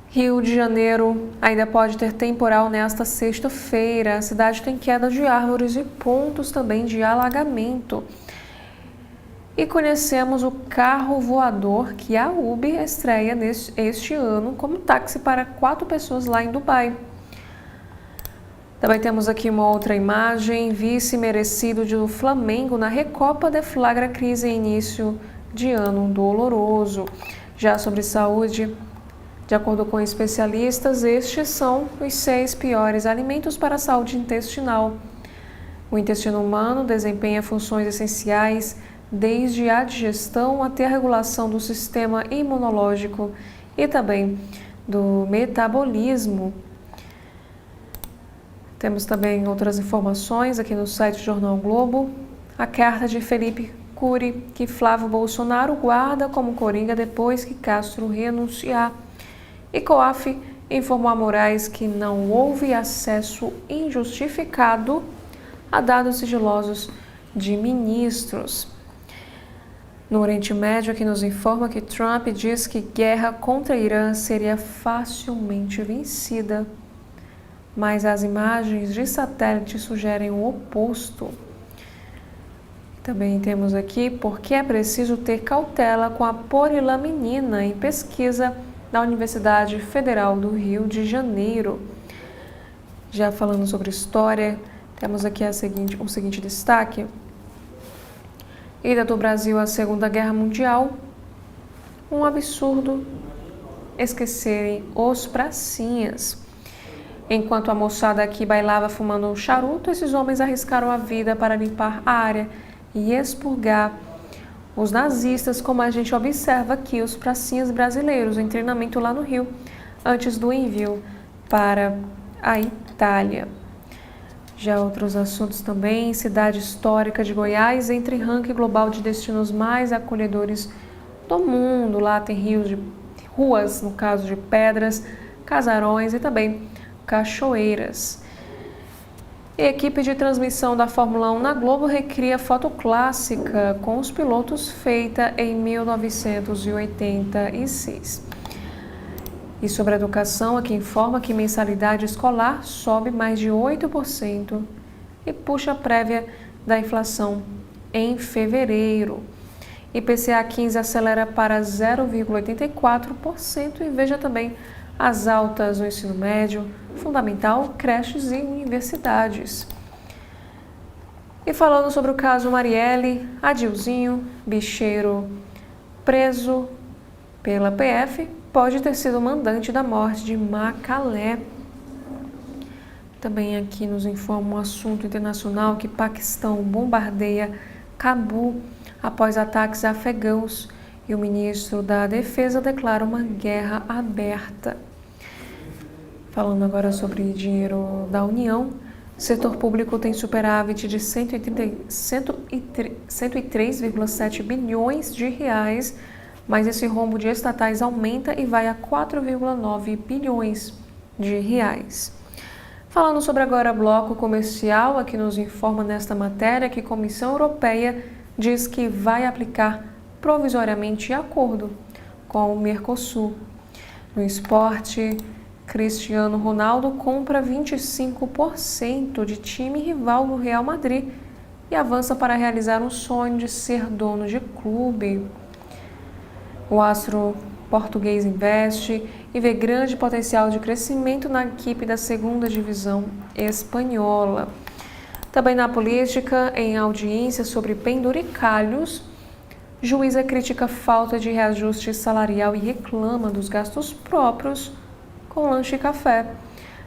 Rio de Janeiro ainda pode ter temporal nesta sexta-feira. A cidade tem queda de árvores e pontos também de alagamento. E conhecemos o carro voador que a Uber estreia este ano como táxi para 4 pessoas lá em Dubai. Também temos aqui uma outra imagem. Vice merecido do Flamengo na Recopa deflagra crise em início de ano doloroso. Já sobre saúde, de acordo com especialistas, estes são os 6 piores alimentos para a saúde intestinal. O intestino humano desempenha funções essenciais desde a digestão até a regulação do sistema imunológico e também do metabolismo. Temos também outras informações aqui no site do Jornal Globo. A carta de Felipe Cury, que Flávio Bolsonaro guarda como coringa depois que Castro renunciar. E COAF informou a Moraes que não houve acesso injustificado a dados sigilosos de ministros. No Oriente Médio, aqui nos informa que Trump diz que guerra contra Irã seria facilmente vencida, mas as imagens de satélite sugerem o oposto. Também temos aqui porque é preciso ter cautela com a polilaminina em pesquisa da Universidade Federal do Rio de Janeiro. Já falando sobre história, temos aqui o seguinte destaque. Ida do Brasil à Segunda Guerra Mundial. Um absurdo esquecerem os pracinhas. Enquanto a moçada aqui bailava fumando um charuto, esses homens arriscaram a vida para limpar a área e expurgar os nazistas, como a gente observa aqui, os pracinhas brasileiros em treinamento lá no Rio, antes do envio para a Itália. Já outros assuntos também, cidade histórica de Goiás entre ranking global de destinos mais acolhedores do mundo. Lá tem ruas, no caso de pedras, casarões e também cachoeiras. E a equipe de transmissão da Fórmula 1 na Globo recria foto clássica com os pilotos feita em 1986. E sobre a educação, aqui informa que mensalidade escolar sobe mais de 8% e puxa a prévia da inflação em fevereiro. IPCA 15 acelera para 0,84% e veja também as altas no ensino médio, fundamental, creches e universidades. E falando sobre o caso Marielle, Adilzinho, bicheiro preso pela PF, pode ter sido o mandante da morte de Macalé. Também aqui nos informa um assunto internacional que Paquistão bombardeia Cabul após ataques afegãos e o ministro da Defesa declara uma guerra aberta. Falando agora sobre dinheiro da União, o setor público tem superávit de 103,7 bilhões de reais, mas esse rombo de estatais aumenta e vai a 4,9 bilhões de reais. Falando sobre agora bloco comercial, aqui nos informa nesta matéria que a Comissão Europeia diz que vai aplicar provisoriamente acordo com o Mercosul. No esporte, Cristiano Ronaldo compra 25% de time rival do Real Madrid e avança para realizar um sonho de ser dono de clube. O astro português investe e vê grande potencial de crescimento na equipe da segunda divisão espanhola. Também na política, em audiência sobre penduricalhos, juíza critica falta de reajuste salarial e reclama dos gastos próprios com lanche e café.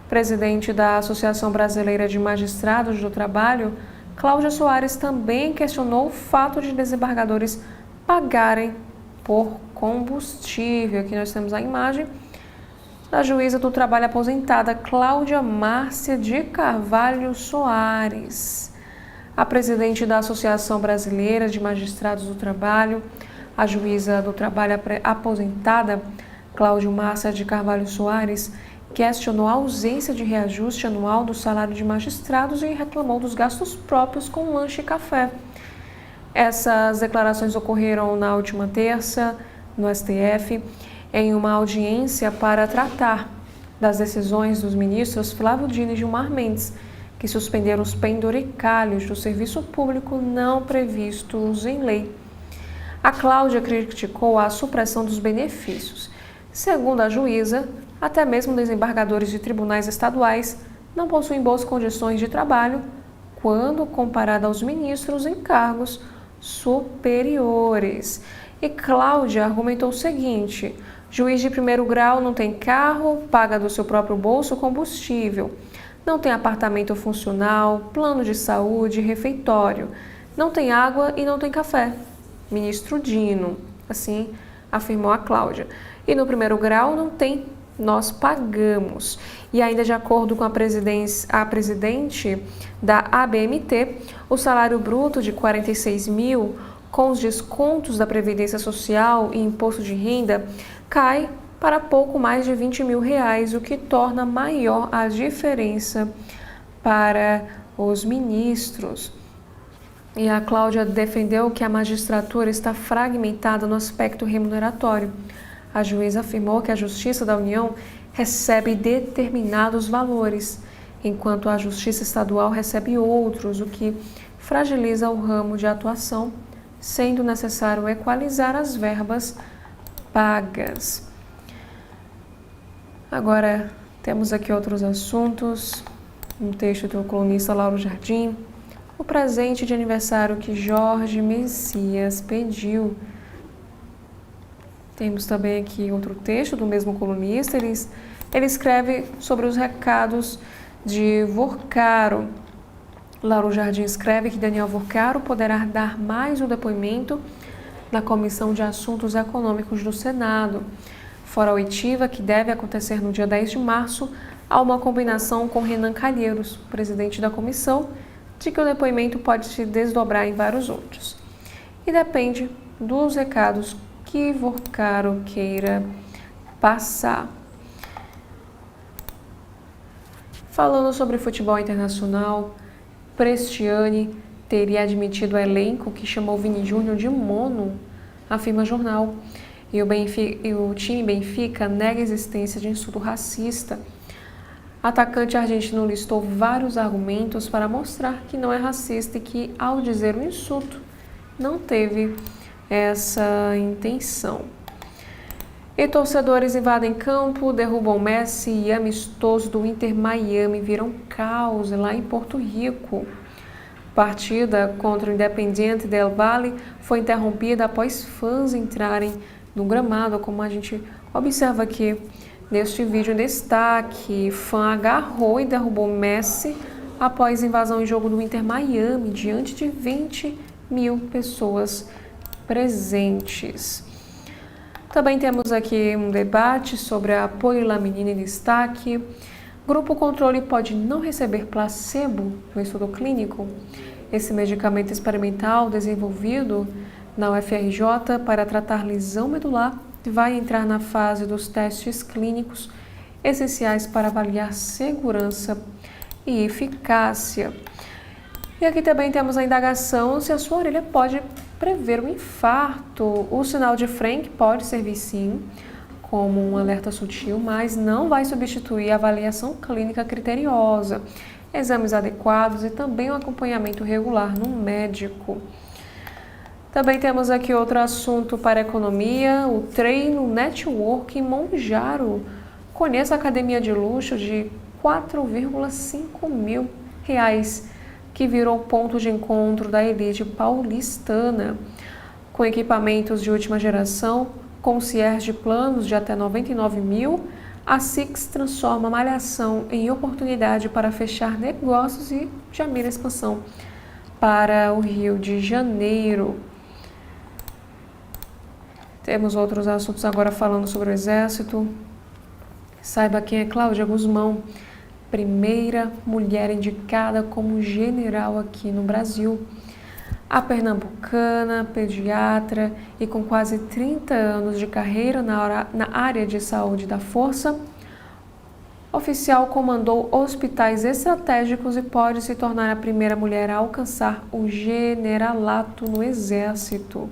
Presidente da Associação Brasileira de Magistrados do Trabalho, Cláudia Soares, também questionou o fato de desembargadores pagarem por combustível. Aqui nós temos a imagem da juíza do trabalho aposentada Cláudia Márcia de Carvalho Soares. A presidente da Associação Brasileira de Magistrados do Trabalho, a juíza do trabalho aposentada Cláudia Márcia de Carvalho Soares, questionou a ausência de reajuste anual do salário de magistrados e reclamou dos gastos próprios com lanche e café. Essas declarações ocorreram na última terça, no STF, em uma audiência para tratar das decisões dos ministros Flávio Dino e Gilmar Mendes, que suspenderam os penduricalhos do serviço público não previstos em lei. A Cláudia criticou a supressão dos benefícios. Segundo a juíza, até mesmo desembargadores de tribunais estaduais não possuem boas condições de trabalho quando comparada aos ministros em cargos superiores. E Cláudia argumentou o seguinte: juiz de primeiro grau não tem carro, paga do seu próprio bolso combustível, não tem apartamento funcional, plano de saúde, refeitório, não tem água e não tem café. Ministro Dino, assim afirmou a Cláudia. E no primeiro grau não tem, nós pagamos. E ainda de acordo com a presidente da ABMT, o salário bruto de 46 mil, com os descontos da Previdência Social e Imposto de Renda, cai para pouco mais de 20 mil reais, o que torna maior a diferença para os ministros. E a Cláudia defendeu que a magistratura está fragmentada no aspecto remuneratório. A juíza afirmou que a Justiça da União recebe determinados valores, enquanto a Justiça Estadual recebe outros, o que fragiliza o ramo de atuação, sendo necessário equalizar as verbas pagas. Agora, temos aqui outros assuntos. Um texto do colunista Lauro Jardim. O presente de aniversário que Jorge Messias pediu. Temos também aqui outro texto do mesmo colunista. Ele escreve sobre os recados de Vorcaro. Lauro Jardim escreve que Daniel Vorcaro poderá dar mais um depoimento na Comissão de Assuntos Econômicos do Senado. Fora a oitiva, que deve acontecer no dia 10 de março, há uma combinação com Renan Calheiros, presidente da comissão, de que o depoimento pode se desdobrar em vários outros. E depende dos recados que Vorcaro queira passar. Falando sobre futebol internacional, Prestiani teria admitido o elenco que chamou Vini Júnior de mono, afirma jornal. E o time Benfica nega a existência de insulto racista. Atacante argentino listou vários argumentos para mostrar que não é racista e que, ao dizer o insulto, não teve essa intenção. E torcedores invadem campo, derrubam Messi e amistoso do Inter Miami viram caos lá em Porto Rico. Partida contra o Independiente del Valle foi interrompida após fãs entrarem no gramado, como a gente observa aqui neste vídeo em destaque. Fã agarrou e derrubou Messi após invasão em jogo do Inter Miami, diante de 20 mil pessoas presentes. Também temos aqui um debate sobre a polilaminina em destaque. Grupo controle pode não receber placebo no estudo clínico. Esse medicamento experimental desenvolvido na UFRJ para tratar lesão medular vai entrar na fase dos testes clínicos essenciais para avaliar segurança e eficácia. E aqui também temos a indagação se a sua orelha pode prever um infarto. O sinal de Frank pode servir sim como um alerta sutil, mas não vai substituir a avaliação clínica criteriosa, exames adequados e também um acompanhamento regular no médico. Também temos aqui outro assunto para a economia, o treino Network Monjaro. Conheça a academia de luxo de R$4,5 mil, que virou ponto de encontro da elite paulistana. Com equipamentos de última geração, concierge de planos de até 99 mil, a Six transforma a malhação em oportunidade para fechar negócios e já mira expansão para o Rio de Janeiro. Temos outros assuntos agora falando sobre o Exército. Saiba quem é Cláudia Guzmão, primeira mulher indicada como general aqui no Brasil. A pernambucana, pediatra e com quase 30 anos de carreira na área de saúde da Força, oficial comandou hospitais estratégicos e pode se tornar a primeira mulher a alcançar o generalato no Exército.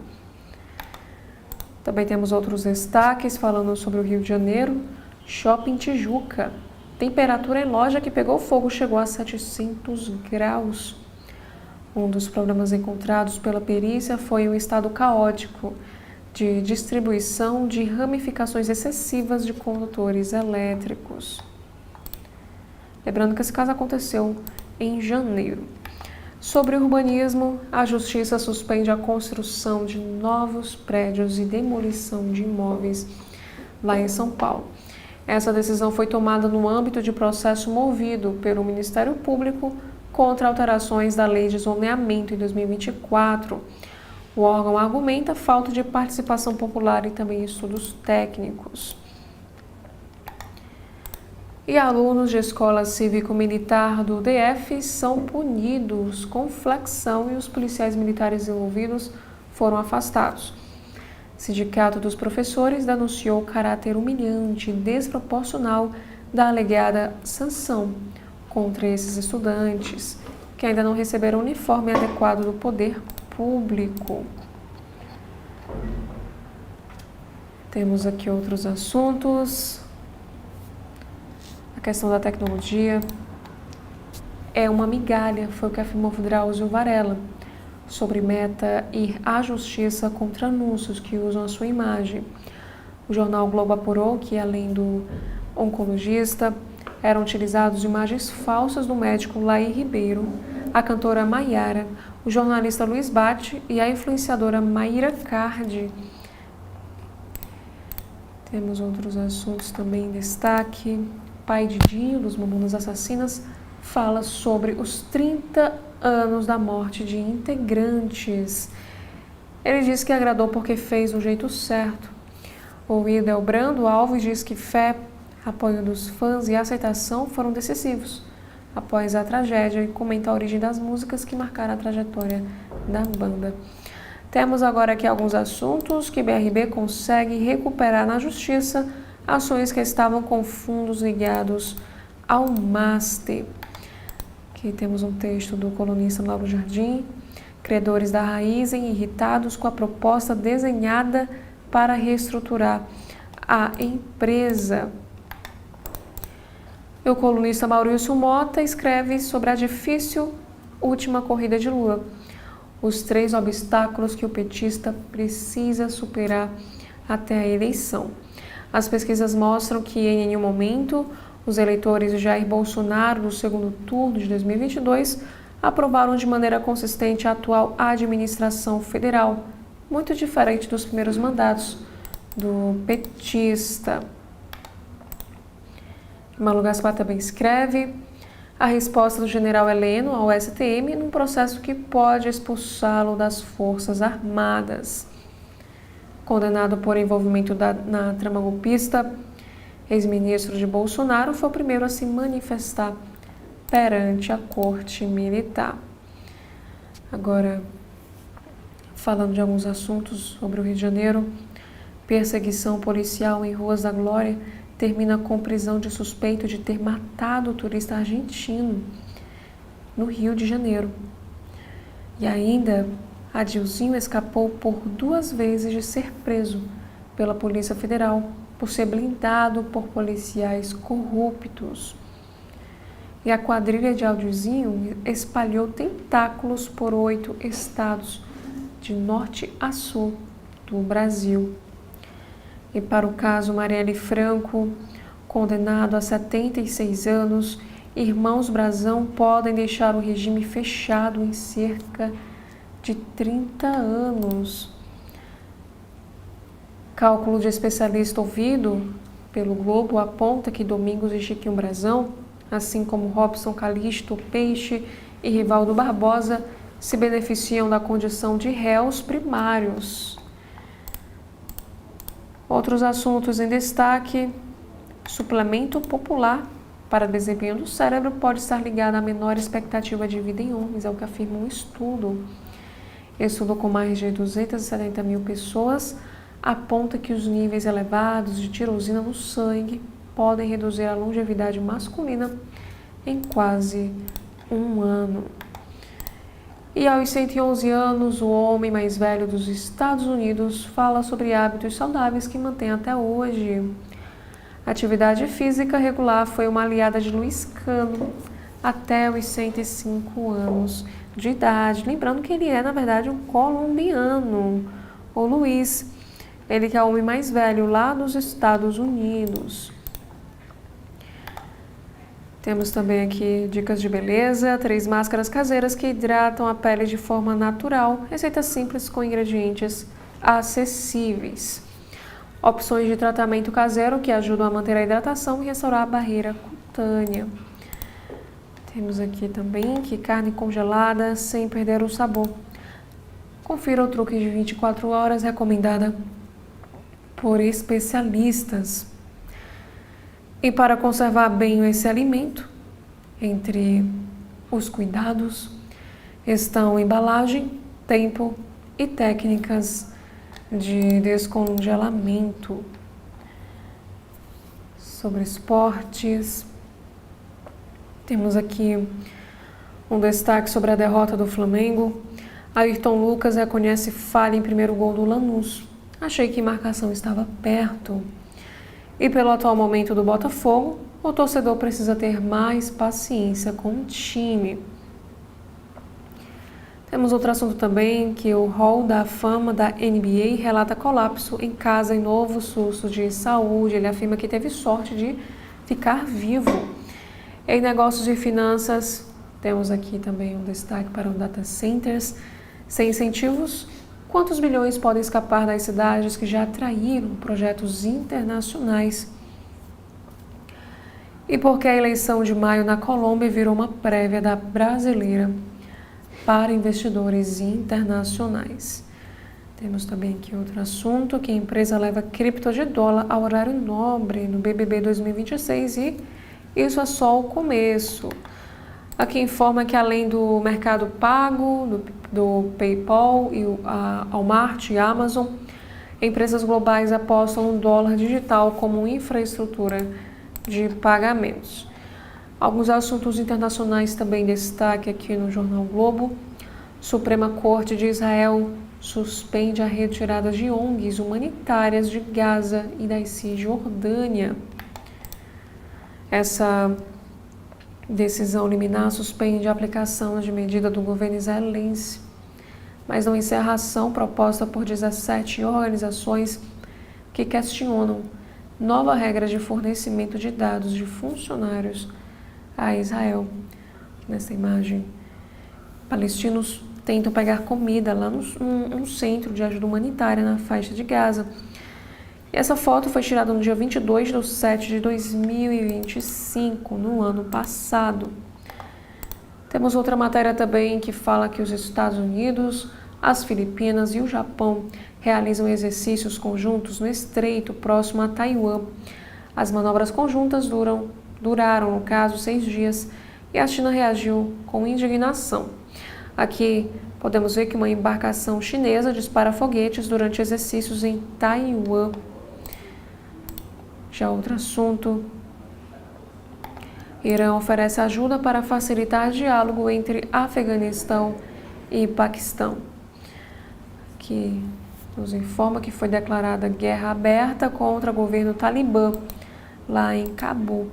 Também temos outros destaques falando sobre o Rio de Janeiro. Shopping Tijuca. Temperatura em loja que pegou fogo chegou a 700 graus. Um dos problemas encontrados pela perícia foi o estado caótico de distribuição de ramificações excessivas de condutores elétricos. Lembrando que esse caso aconteceu em janeiro. Sobre urbanismo, a Justiça suspende a construção de novos prédios e demolição de imóveis lá em São Paulo. Essa decisão foi tomada no âmbito de processo movido pelo Ministério Público contra alterações da Lei de Zoneamento em 2024. O órgão argumenta falta de participação popular e também estudos técnicos. E alunos de escola cívico-militar do DF são punidos com flexão e os policiais militares envolvidos foram afastados. O Sindicato dos Professores denunciou o caráter humilhante e desproporcional da alegada sanção contra esses estudantes, que ainda não receberam o uniforme adequado do poder público. Temos aqui outros assuntos. A questão da tecnologia é uma migalha, foi o que afirmou Drauzio Varela, sobre Meta ir à justiça contra anúncios que usam a sua imagem. O jornal Globo apurou que, além do oncologista, eram utilizadas imagens falsas do médico Laí Ribeiro, a cantora Maiara, o jornalista Luiz Bate e a influenciadora Maíra Cardi. Temos outros assuntos também em destaque. Pai de Dinho, dos Mamonas Assassinas, fala sobre os 30 anos da morte de integrantes. Ele diz que agradou porque fez do jeito certo. O Idel Brando Alves diz que fé, apoio dos fãs e aceitação foram decisivos após a tragédia e comenta a origem das músicas que marcaram a trajetória da banda. Temos agora aqui alguns assuntos que BRB consegue recuperar na justiça ações que estavam com fundos ligados ao MASTE. Aqui temos um texto do colunista Lauro Jardim. Credores da Raizen irritados com a proposta desenhada para reestruturar a empresa. E o colunista Maurício Mota escreve sobre a difícil última corrida de Lula. Os 3 obstáculos que o petista precisa superar até a eleição. As pesquisas mostram que, em nenhum momento, os eleitores de Jair Bolsonaro, no segundo turno de 2022, aprovaram de maneira consistente a atual administração federal, muito diferente dos primeiros mandatos do petista. Malu Gaspar também escreve a resposta do general Heleno ao STM num processo que pode expulsá-lo das Forças Armadas. Condenado por envolvimento na trama golpista, ex-ministro de Bolsonaro foi o primeiro a se manifestar perante a corte militar. Agora, falando de alguns assuntos sobre o Rio de Janeiro, perseguição policial em Ruas da Glória termina com prisão de suspeito de ter matado o turista argentino. no Rio de Janeiro. E ainda, Adilzinho escapou por 2 vezes de ser preso pela Polícia Federal por ser blindado por policiais corruptos. E a quadrilha de Adilzinho espalhou tentáculos por 8 estados, de norte a sul do Brasil. E para o caso Marielle Franco, condenado a 76 anos, irmãos Brazão podem deixar o regime fechado em cerca de 30 anos. Cálculo de especialista ouvido pelo Globo aponta que Domingos e Chiquinho Brazão, assim como Robson Calixto Peixe e Rivaldo Barbosa, se beneficiam da condição de réus primários. Outros assuntos em destaque: suplemento popular para desempenho do cérebro pode estar ligado à menor expectativa de vida em homens, é o que afirma um estudo. Estudo com mais de 270 mil pessoas aponta que os níveis elevados de tirosina no sangue podem reduzir a longevidade masculina em quase 1 ano. E aos 111 anos, o homem mais velho dos Estados Unidos fala sobre hábitos saudáveis que mantém até hoje. Atividade física regular foi uma aliada de Luiz Cano até os 105 anos de idade. Lembrando que ele é, na verdade, um colombiano, o Luiz. Ele que é o homem mais velho lá dos Estados Unidos. Temos também aqui dicas de beleza, 3 máscaras caseiras que hidratam a pele de forma natural, receita simples com ingredientes acessíveis. Opções de tratamento caseiro que ajudam a manter a hidratação e restaurar a barreira cutânea. Temos aqui também que carne congelada sem perder o sabor. Confira o truque de 24 horas recomendada por especialistas. E para conservar bem esse alimento, entre os cuidados estão embalagem, tempo e técnicas de descongelamento. Sobre esportes, temos aqui um destaque sobre a derrota do Flamengo. Ayrton Lucas reconhece falha em primeiro gol do Lanús. Achei que marcação estava perto. E pelo atual momento do Botafogo, o torcedor precisa ter mais paciência com o time. Temos outro assunto também, que o Hall da Fama da NBA relata colapso em casa em novo susto de saúde. Ele afirma que teve sorte de ficar vivo. Em negócios e finanças, temos aqui também um destaque para o data centers. Sem incentivos, quantos bilhões podem escapar das cidades que já atraíram projetos internacionais? E por que a eleição de maio na Colômbia virou uma prévia da brasileira para investidores internacionais? Temos também aqui outro assunto, que a empresa leva cripto de dólar ao horário nobre no BBB 2026 e isso é só o começo. Aqui informa que além do Mercado Pago, do PayPal, e a Walmart e Amazon, empresas globais apostam no dólar digital como infraestrutura de pagamentos. Alguns assuntos internacionais também destaque aqui no Jornal Globo. Suprema Corte de Israel suspende a retirada de ONGs humanitárias de Gaza e da Cisjordânia. Essa decisão liminar suspende a aplicação de medida do governo israelense, mas não encerra a ação proposta por 17 organizações que questionam nova regra de fornecimento de dados de funcionários a Israel. Nessa imagem, palestinos tentam pegar comida lá num centro de ajuda humanitária na faixa de Gaza. E essa foto foi tirada no dia 22/7/2025, no ano passado. Temos outra matéria também que fala que os Estados Unidos, as Filipinas e o Japão realizam exercícios conjuntos no estreito próximo a Taiwan. As manobras conjuntas duraram, no caso, 6 dias e a China reagiu com indignação. Aqui podemos ver que uma embarcação chinesa dispara foguetes durante exercícios em Taiwan. Já outro assunto. Irã oferece ajuda para facilitar diálogo entre Afeganistão e Paquistão, que nos informa que foi declarada guerra aberta contra o governo talibã lá em Cabul.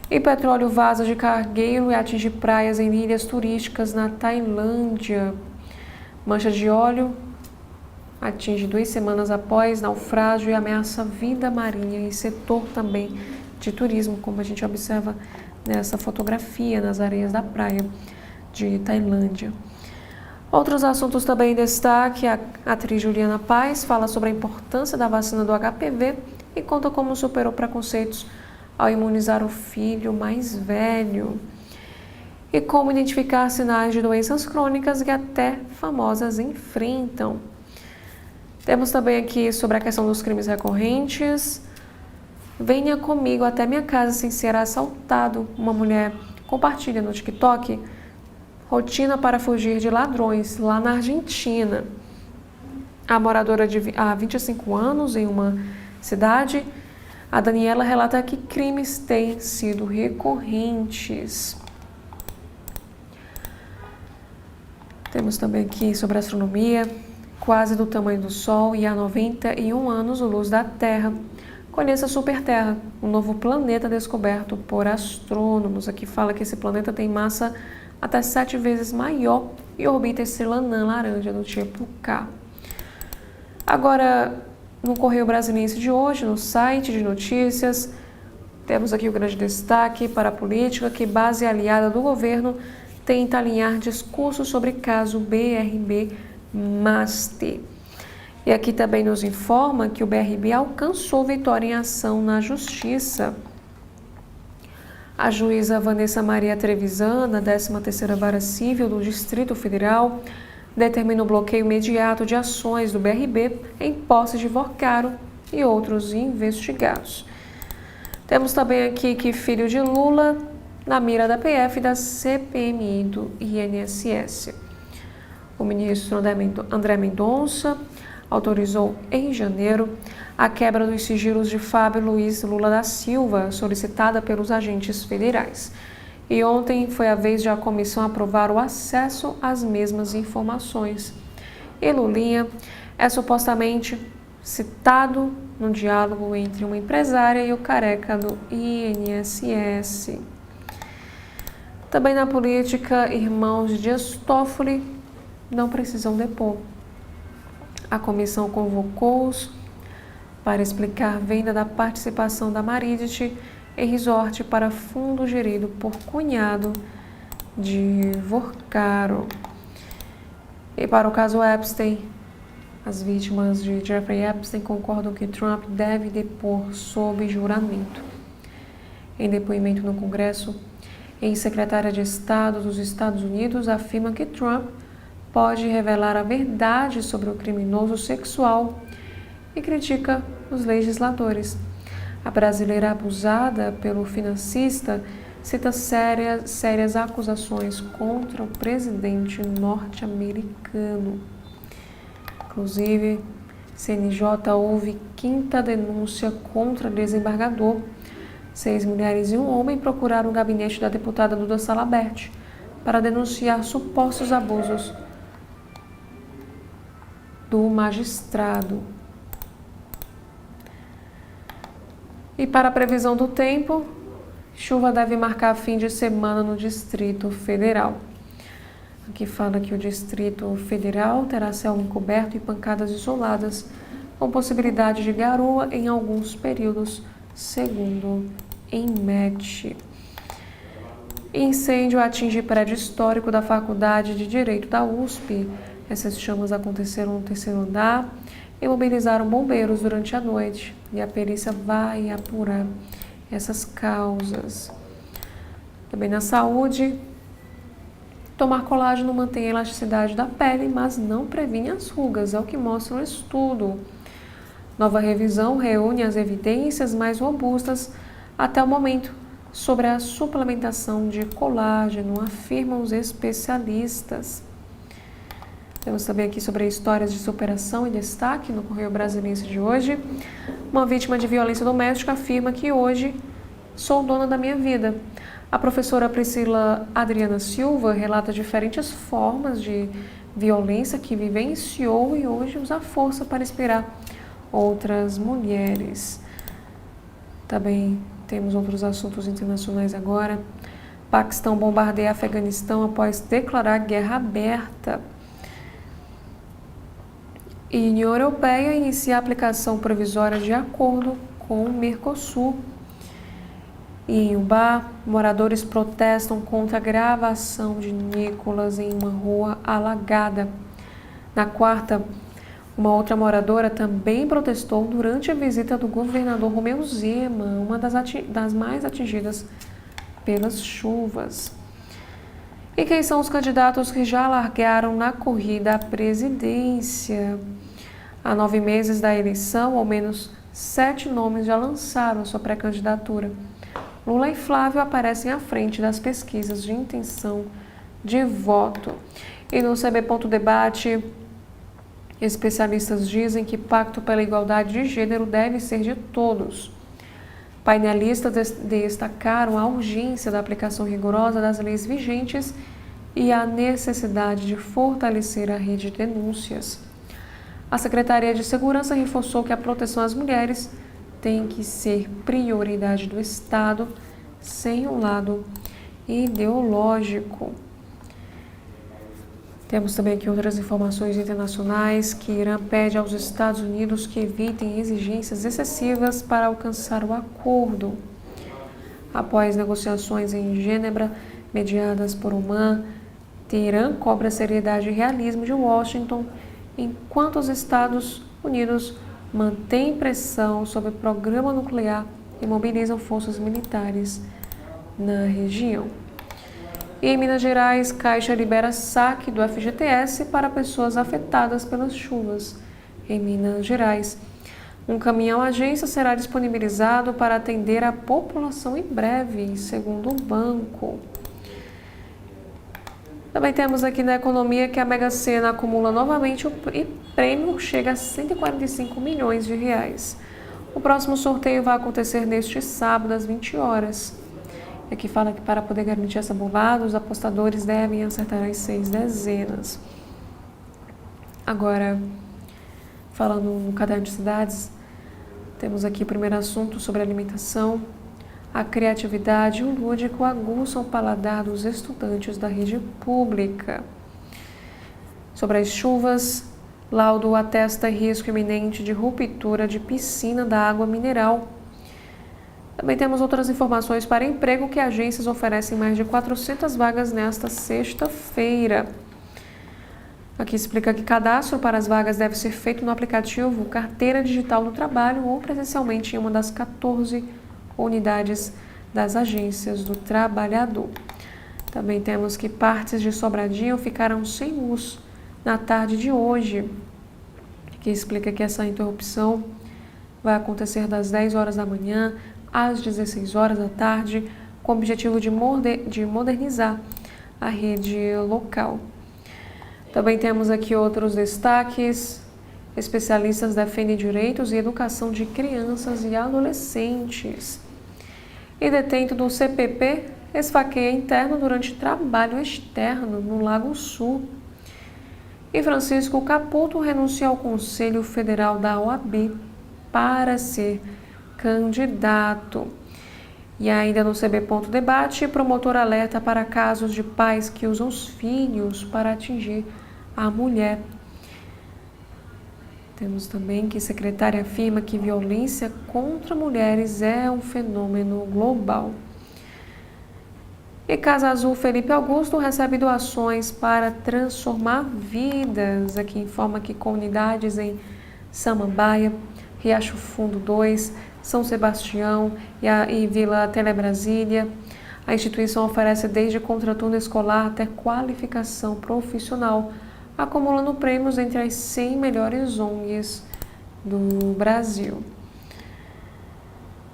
E petróleo vaza de cargueiro e atinge praias em ilhas turísticas na Tailândia. Mancha de óleo atinge 2 semanas após naufrágio e ameaça a vida marinha e setor também de turismo, como a gente observa nessa fotografia nas areias da praia de Tailândia. Outros assuntos também em destaque: a atriz Juliana Paz fala sobre a importância da vacina do HPV e conta como superou preconceitos ao imunizar o filho mais velho. E como identificar sinais de doenças crônicas que até famosas enfrentam. Temos também aqui sobre a questão dos crimes recorrentes. Venha comigo até minha casa sem ser assaltado. Uma mulher compartilha no TikTok rotina para fugir de ladrões lá na Argentina. A moradora há 25 anos em uma cidade, a Daniela, relata que crimes têm sido recorrentes. Temos também aqui sobre astronomia, quase do tamanho do Sol e há 91 anos-luz da Terra. Conheça a Superterra, um novo planeta descoberto por astrônomos. Aqui fala que esse planeta tem massa até 7 vezes maior e orbita estrela anã laranja do tipo K. Agora, no Correio Brasiliense de hoje, no site de notícias, temos aqui o grande destaque para a política que base aliada do governo tenta alinhar discursos sobre caso BRB Master. E aqui também nos informa que o BRB alcançou vitória em ação na Justiça. A juíza Vanessa Maria Trevisan, da 13ª Vara Civil do Distrito Federal, determina o bloqueio imediato de ações do BRB em posse de Vocaro e outros investigados. Temos também aqui que filho de Lula na mira da PF e da CPMI do INSS. O ministro André Mendonça autorizou em janeiro a quebra dos sigilos de Fábio Luiz Lula da Silva, solicitada pelos agentes federais. E ontem foi a vez de a comissão aprovar o acesso às mesmas informações. E Lulinha é supostamente citado no diálogo entre uma empresária e o careca do INSS. Também na política, irmãos de Dias Toffoli não precisam depor. A comissão convocou-os para explicar venda da participação da Maridit em resort para fundo gerido por cunhado de Vocaro. E para o caso Epstein, as vítimas de Jeffrey Epstein concordam que Trump deve depor sob juramento. Em depoimento no Congresso, a ex-secretária de Estado dos Estados Unidos afirma que Trump pode revelar a verdade sobre o criminoso sexual e critica os legisladores. A brasileira abusada pelo financista cita sérias acusações contra o presidente norte-americano. Inclusive, CNJ houve 5ª denúncia contra desembargador. 6 mulheres e um homem procuraram o gabinete da deputada Duda Salabert para denunciar supostos abusos do magistrado. E para a previsão do tempo, chuva deve marcar fim de semana no Distrito Federal. Aqui fala que o Distrito Federal terá céu encoberto e pancadas isoladas, com possibilidade de garoa em alguns períodos, segundo INMET. Incêndio atinge prédio histórico da Faculdade de Direito da USP. Essas chamas aconteceram no 3º andar e mobilizaram bombeiros durante a noite. E a perícia vai apurar essas causas. Também na saúde, tomar colágeno mantém a elasticidade da pele, mas não previne as rugas, é o que mostra um estudo. Nova revisão reúne as evidências mais robustas até o momento sobre a suplementação de colágeno, afirmam os especialistas. Temos também aqui sobre histórias de superação e destaque no Correio Brasiliense de hoje. Uma vítima de violência doméstica afirma que hoje Sou dona da minha vida. A professora Priscila Adriana Silva relata diferentes formas de violência que vivenciou e hoje usa a força para inspirar outras mulheres. Também temos outros assuntos internacionais agora. Paquistão bombardeia Afeganistão após declarar guerra aberta. E União Europeia inicia a aplicação provisória de acordo com o Mercosul. E em Ubá, moradores protestam contra a gravação de Nicolas em uma rua alagada. Na quarta, uma outra moradora também protestou durante a visita do governador Romeu Zema, uma das mais atingidas pelas chuvas. E quem são os candidatos que já largaram na corrida à presidência? Há 9 meses da eleição, ao menos 7 nomes já lançaram sua pré-candidatura. Lula e Flávio aparecem à frente das pesquisas de intenção de voto. E no CB.debate, especialistas dizem que pacto pela igualdade de gênero deve ser de todos. Painelistas destacaram a urgência da aplicação rigorosa das leis vigentes e a necessidade de fortalecer a rede de denúncias. A Secretaria de Segurança reforçou que a proteção às mulheres tem que ser prioridade do Estado, sem um lado ideológico. Temos também aqui outras informações internacionais, que Irã pede aos Estados Unidos que evitem exigências excessivas para alcançar o acordo. Após negociações em Genebra, mediadas por Oman, Teherã cobra seriedade e realismo de Washington, enquanto os Estados Unidos mantém pressão sobre o programa nuclear e mobilizam forças militares na região. E em Minas Gerais, Caixa libera saque do FGTS para pessoas afetadas pelas chuvas. Em Minas Gerais, um caminhão-agência será disponibilizado para atender a população em breve, segundo o banco. Também temos aqui na economia que a Mega Sena acumula novamente e prêmio chega a 145 milhões de reais. O próximo sorteio vai acontecer neste sábado, às 20 horas. Aqui fala que para poder garantir essa bolada, os apostadores devem acertar as 6 dezenas. Agora, falando no caderno de cidades, temos aqui o primeiro assunto sobre alimentação. A criatividade e o lúdico aguçam o paladar dos estudantes da rede pública. Sobre as chuvas, laudo atesta risco iminente de ruptura de piscina da água mineral. Também temos outras informações para emprego que agências oferecem mais de 400 vagas nesta sexta-feira. Aqui explica que cadastro para as vagas deve ser feito no aplicativo Carteira Digital do Trabalho ou presencialmente em uma das 14 unidades das agências do trabalhador. Também temos que partes de Sobradinho ficaram sem luz na tarde de hoje. Aqui explica que essa interrupção vai acontecer das 10 horas da manhã às 16 horas da tarde, com o objetivo de modernizar a rede local. Também temos aqui outros destaques. Especialistas defendem direitos e educação de crianças e adolescentes. E detento do CPP esfaqueia interno durante trabalho externo no Lago Sul. E Francisco Caputo renuncia ao Conselho Federal da OAB para ser candidato. E ainda no CB.debate, promotor alerta para casos de pais que usam os filhos para atingir a mulher. Temos também que secretária afirma que violência contra mulheres é um fenômeno global. E Casa Azul Felipe Augusto recebe doações para transformar vidas. Aqui informa que comunidades em Samambaia, Riacho Fundo 2, São Sebastião e Vila Telebrasília. A instituição oferece desde contraturno escolar até qualificação profissional, acumulando prêmios entre as 100 melhores ONGs do Brasil.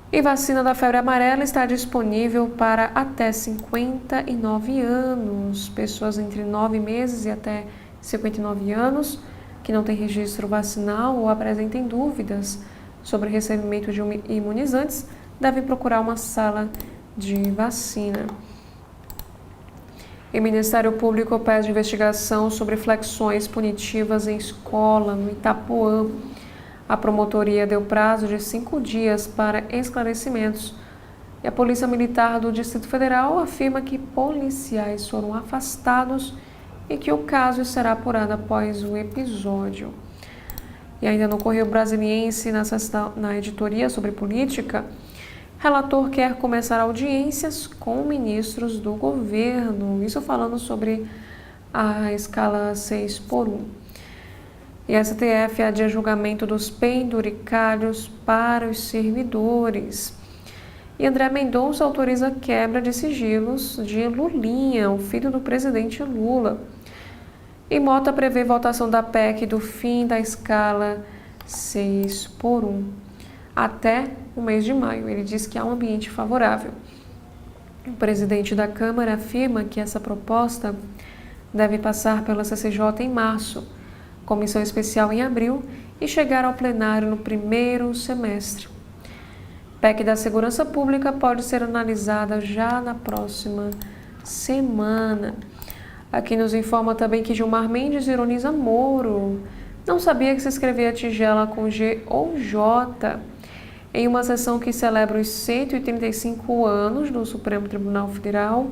E vacina da febre amarela está disponível para até 59 anos. Pessoas entre 9 meses e até 59 anos que não têm registro vacinal ou apresentem dúvidas sobre o recebimento de imunizantes devem procurar uma sala de vacina. E o Ministério Público pede investigação sobre flexões punitivas em escola no Itapuã. A promotoria deu prazo de 5 dias para esclarecimentos. E a Polícia Militar do Distrito Federal afirma que policiais foram afastados e que o caso será apurado após o episódio. E ainda no Correio Brasiliense, na editoria sobre política, relator quer começar audiências com ministros do governo, isso falando sobre a escala 6x1. E a STF adia julgamento dos penduricalhos para os servidores. E André Mendonça autoriza quebra de sigilos de Lulinha, o filho do presidente Lula. E Mota prevê votação da PEC do fim da escala 6x1 até o mês de maio. Ele diz que há um ambiente favorável. O presidente da Câmara afirma que essa proposta deve passar pela CCJ em março, comissão especial em abril e chegar ao plenário no primeiro semestre. PEC da Segurança Pública pode ser analisada já na próxima semana. Aqui nos informa também que Gilmar Mendes ironiza Moro. Não sabia que se escrevia tigela com G ou J. Em uma sessão que celebra os 135 anos do Supremo Tribunal Federal,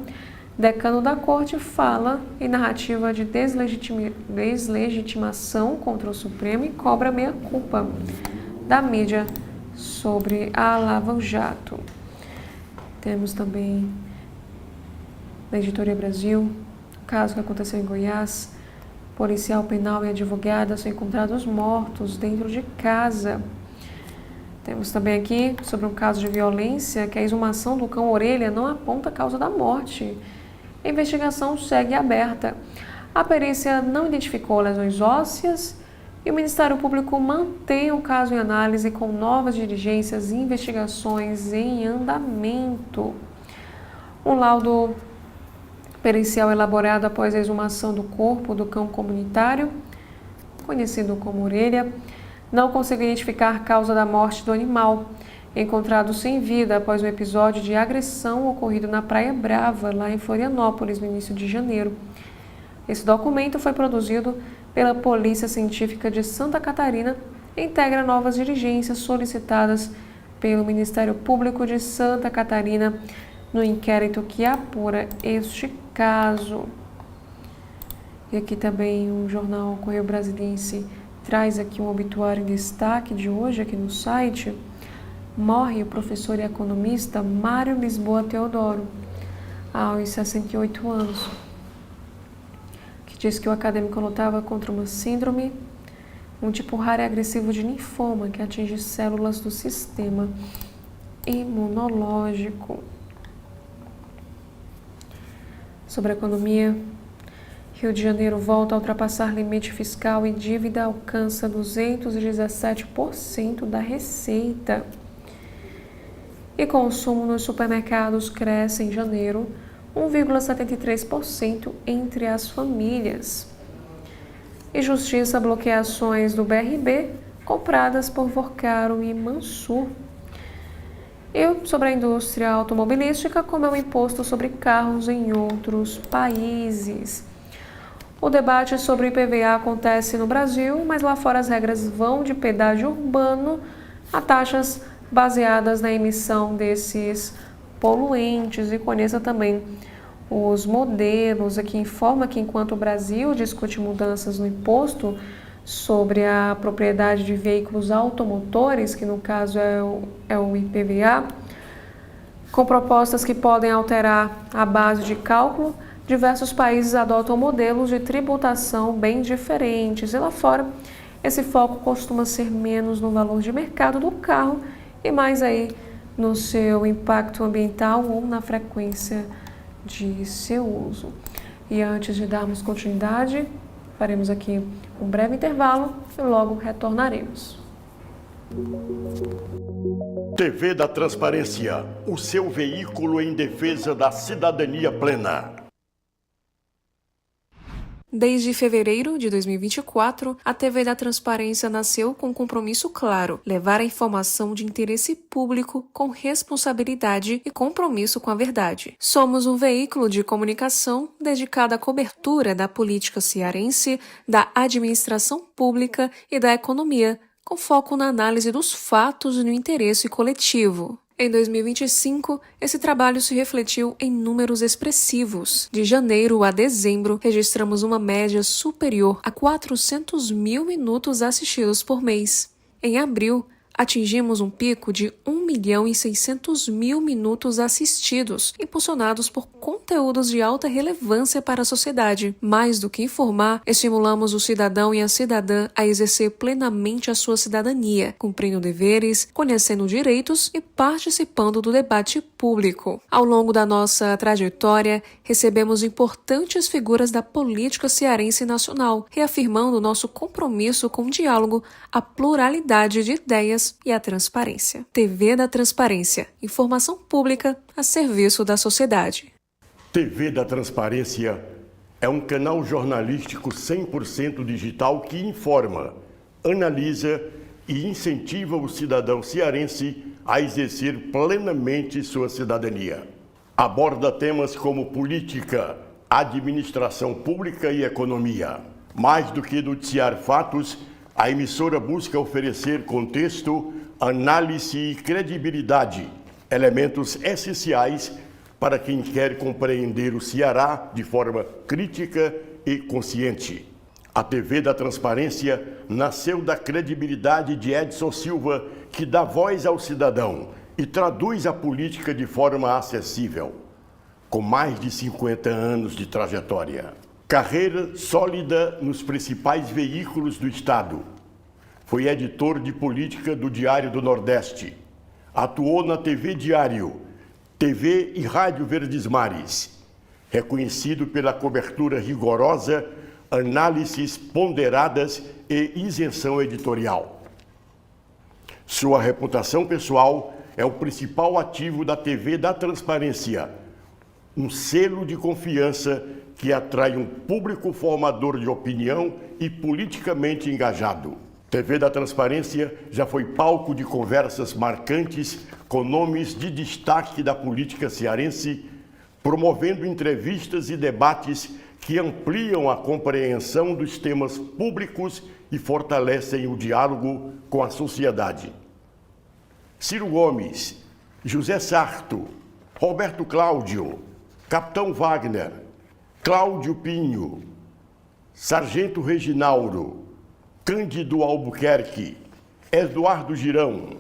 decano da Corte fala em narrativa de deslegitimação contra o Supremo e cobra meia-culpa da mídia sobre a Lava Jato. Temos também na Editoria Brasil, o caso que aconteceu em Goiás, policial penal e advogada são encontrados mortos dentro de casa. Temos também aqui sobre um caso de violência que a exumação do cão orelha não aponta a causa da morte. A investigação segue aberta. A perícia não identificou lesões ósseas e o Ministério Público mantém o caso em análise com novas diligências e investigações em andamento. Um laudo pericial elaborado após a exumação do corpo do cão comunitário, conhecido como orelha, não conseguiu identificar a causa da morte do animal, encontrado sem vida após um episódio de agressão ocorrido na Praia Brava, lá em Florianópolis, no início de janeiro. Esse documento foi produzido pela Polícia Científica de Santa Catarina e integra novas diligências solicitadas pelo Ministério Público de Santa Catarina no inquérito que apura este caso. E aqui também o jornal Correio Brasiliense traz aqui um obituário em destaque de hoje aqui no site. Morre o professor e economista Mário Lisboa Teodoro, aos 68 anos, que diz que o acadêmico lutava contra uma síndrome, um tipo raro e agressivo de linfoma que atinge células do sistema imunológico. Sobre a economia, Rio de Janeiro volta a ultrapassar limite fiscal e dívida alcança 217% da receita. E consumo nos supermercados cresce em janeiro 1,73% entre as famílias. E Justiça bloqueia ações do BRB compradas por Vocaro e Mansur. E sobre a indústria automobilística, como é o imposto sobre carros em outros países. O debate sobre o IPVA acontece no Brasil, mas lá fora as regras vão de pedágio urbano a taxas baseadas na emissão desses poluentes. E conheça também os modelos. Aqui informa que enquanto o Brasil discute mudanças no imposto sobre a propriedade de veículos automotores, que no caso é o IPVA, com propostas que podem alterar a base de cálculo, diversos países adotam modelos de tributação bem diferentes. E lá fora, esse foco costuma ser menos no valor de mercado do carro e mais aí no seu impacto ambiental ou na frequência de seu uso. E antes de darmos continuidade, faremos aqui um breve intervalo e logo retornaremos. TV da Transparência, o seu veículo em defesa da cidadania plena. Desde fevereiro de 2024, a TV da Transparência nasceu com um compromisso claro: levar a informação de interesse público com responsabilidade e compromisso com a verdade. Somos um veículo de comunicação dedicado à cobertura da política cearense, da administração pública e da economia, com foco na análise dos fatos e no interesse coletivo. Em 2025, esse trabalho se refletiu em números expressivos. De janeiro a dezembro, registramos uma média superior a 400 mil minutos assistidos por mês. Em abril, atingimos um pico de 1.600.000 minutos assistidos, impulsionados por conteúdos de alta relevância para a sociedade. Mais do que informar, estimulamos o cidadão e a cidadã a exercer plenamente a sua cidadania, cumprindo deveres, conhecendo direitos e participando do debate público. Ao longo da nossa trajetória, recebemos importantes figuras da política cearense e nacional, reafirmando nosso compromisso com o diálogo, a pluralidade de ideias e a transparência. TV da Transparência. Informação pública a serviço da sociedade. TV da Transparência é um canal jornalístico 100% digital que informa, analisa e incentiva o cidadão cearense a exercer plenamente sua cidadania. Aborda temas como política, administração pública e economia. Mais do que noticiar fatos, a emissora busca oferecer contexto, análise e credibilidade, elementos essenciais para quem quer compreender o Ceará de forma crítica e consciente. A TV da Transparência nasceu da credibilidade de Edson Silva, que dá voz ao cidadão e traduz a política de forma acessível, com mais de 50 anos de trajetória. Carreira sólida nos principais veículos do Estado. Foi editor de política do Diário do Nordeste. Atuou na TV Diário, TV e Rádio Verdes Mares. Reconhecido pela cobertura rigorosa, análises ponderadas e isenção editorial. Sua reputação pessoal é o principal ativo da TV da Transparência, um selo de confiança que atrai um público formador de opinião e politicamente engajado. TV da Transparência já foi palco de conversas marcantes com nomes de destaque da política cearense, promovendo entrevistas e debates que ampliam a compreensão dos temas públicos e fortalecem o diálogo com a sociedade. Ciro Gomes, José Sarto, Roberto Cláudio, Capitão Wagner, Cláudio Pinho, Sargento Reginaldo, Cândido Albuquerque, Eduardo Girão.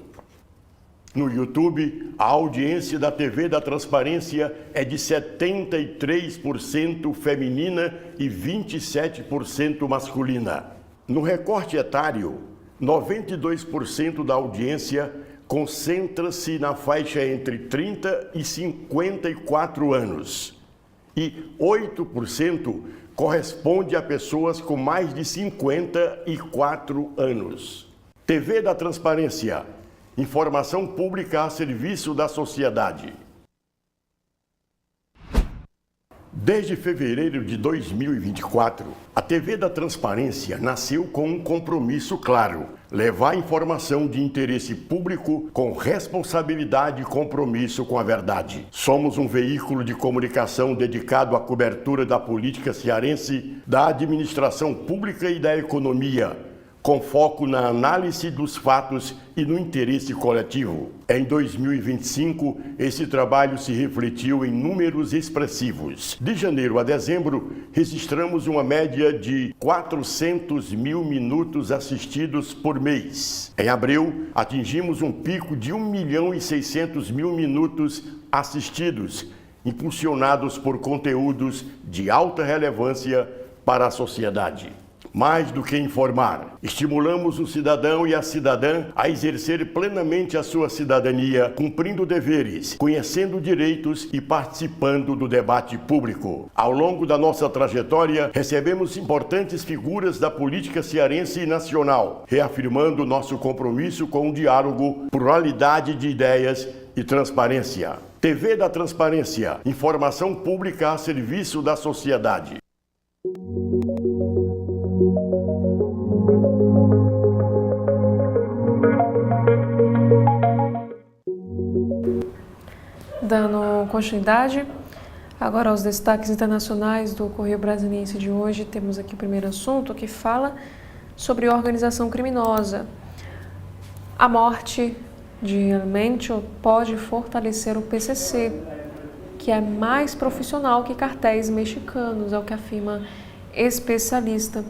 No YouTube, a audiência da TV da Transparência é de 73% feminina e 27% masculina. No recorte etário, 92% da audiência concentra-se na faixa entre 30 e 54 anos. E 8% corresponde a pessoas com mais de 54 anos. TV da Transparência. Informação pública a serviço da sociedade. Desde fevereiro de 2024, a TV da Transparência nasceu com um compromisso claro: levar informação de interesse público com responsabilidade e compromisso com a verdade. Somos um veículo de comunicação dedicado à cobertura da política cearense, da administração pública e da economia, com foco na análise dos fatos e no interesse coletivo. Em 2025, esse trabalho se refletiu em números expressivos. De janeiro a dezembro, registramos uma média de 400 mil minutos assistidos por mês. Em abril, atingimos um pico de 1.600.000 minutos assistidos, impulsionados por conteúdos de alta relevância para a sociedade. Mais do que informar, estimulamos o cidadão e a cidadã a exercer plenamente a sua cidadania, cumprindo deveres, conhecendo direitos e participando do debate público. Ao longo da nossa trajetória, recebemos importantes figuras da política cearense e nacional, reafirmando nosso compromisso com o diálogo, pluralidade de ideias e transparência. TV da Transparência, informação pública a serviço da sociedade. Dando continuidade, agora aos destaques internacionais do Correio Brasiliense de hoje, temos aqui o primeiro assunto que fala sobre organização criminosa. A morte de Mencho pode fortalecer o PCC, que é mais profissional que cartéis mexicanos, é o que afirma especialista.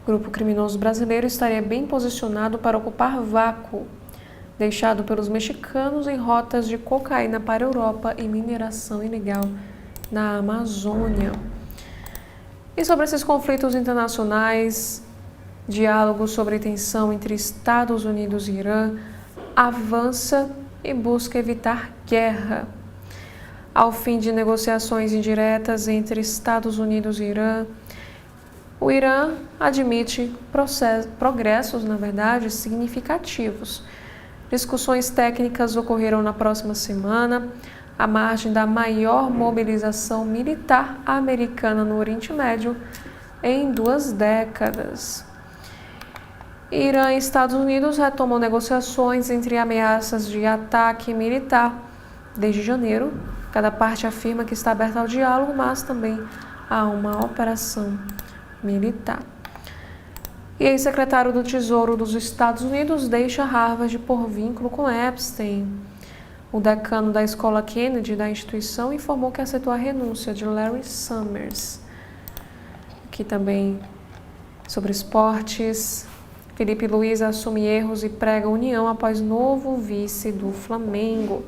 O grupo criminoso brasileiro estaria bem posicionado para ocupar vácuo deixado pelos mexicanos em rotas de cocaína para a Europa e mineração ilegal na Amazônia. E sobre esses conflitos internacionais, diálogo sobre tensão entre Estados Unidos e Irã avança e busca evitar guerra. Ao fim de negociações indiretas entre Estados Unidos e Irã, o Irã admite progressos, significativos. Discussões técnicas ocorreram na próxima semana, à margem da maior mobilização militar americana no Oriente Médio em 2 décadas. Irã e Estados Unidos retomam negociações entre ameaças de ataque militar desde janeiro. Cada parte afirma que está aberta ao diálogo, mas também a uma operação militar. E ex-secretário do Tesouro dos Estados Unidos deixa Harvard por vínculo com Epstein. O decano da escola Kennedy da instituição informou que aceitou a renúncia de Larry Summers. Aqui também sobre esportes. Felipe Luiz assume erros e prega união após novo vice do Flamengo.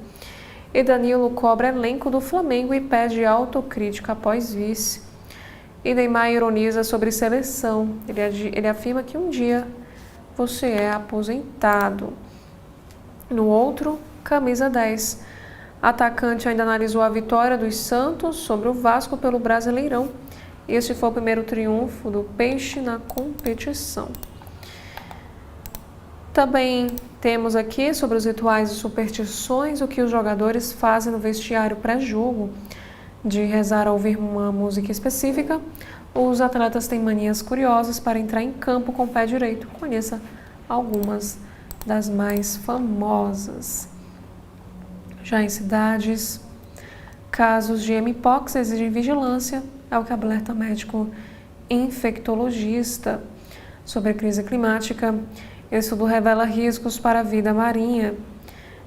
E Danilo cobra elenco do Flamengo e pede autocrítica após vice. E Neymar ironiza sobre seleção. Ele afirma que um dia você é aposentado. No outro, camisa 10. Atacante ainda analisou a vitória dos Santos sobre o Vasco pelo Brasileirão. Este foi o primeiro triunfo do Peixe na competição. Também temos aqui sobre os rituais e superstições, o que os jogadores fazem no vestiário pré-jogo. De rezar ao ouvir uma música específica, os atletas têm manias curiosas para entrar em campo com o pé direito. Conheça algumas das mais famosas. Já em cidades, casos de mpox exigem vigilância, é o que alerta médico infectologista. Sobre a crise climática, estudo revela riscos para a vida marinha.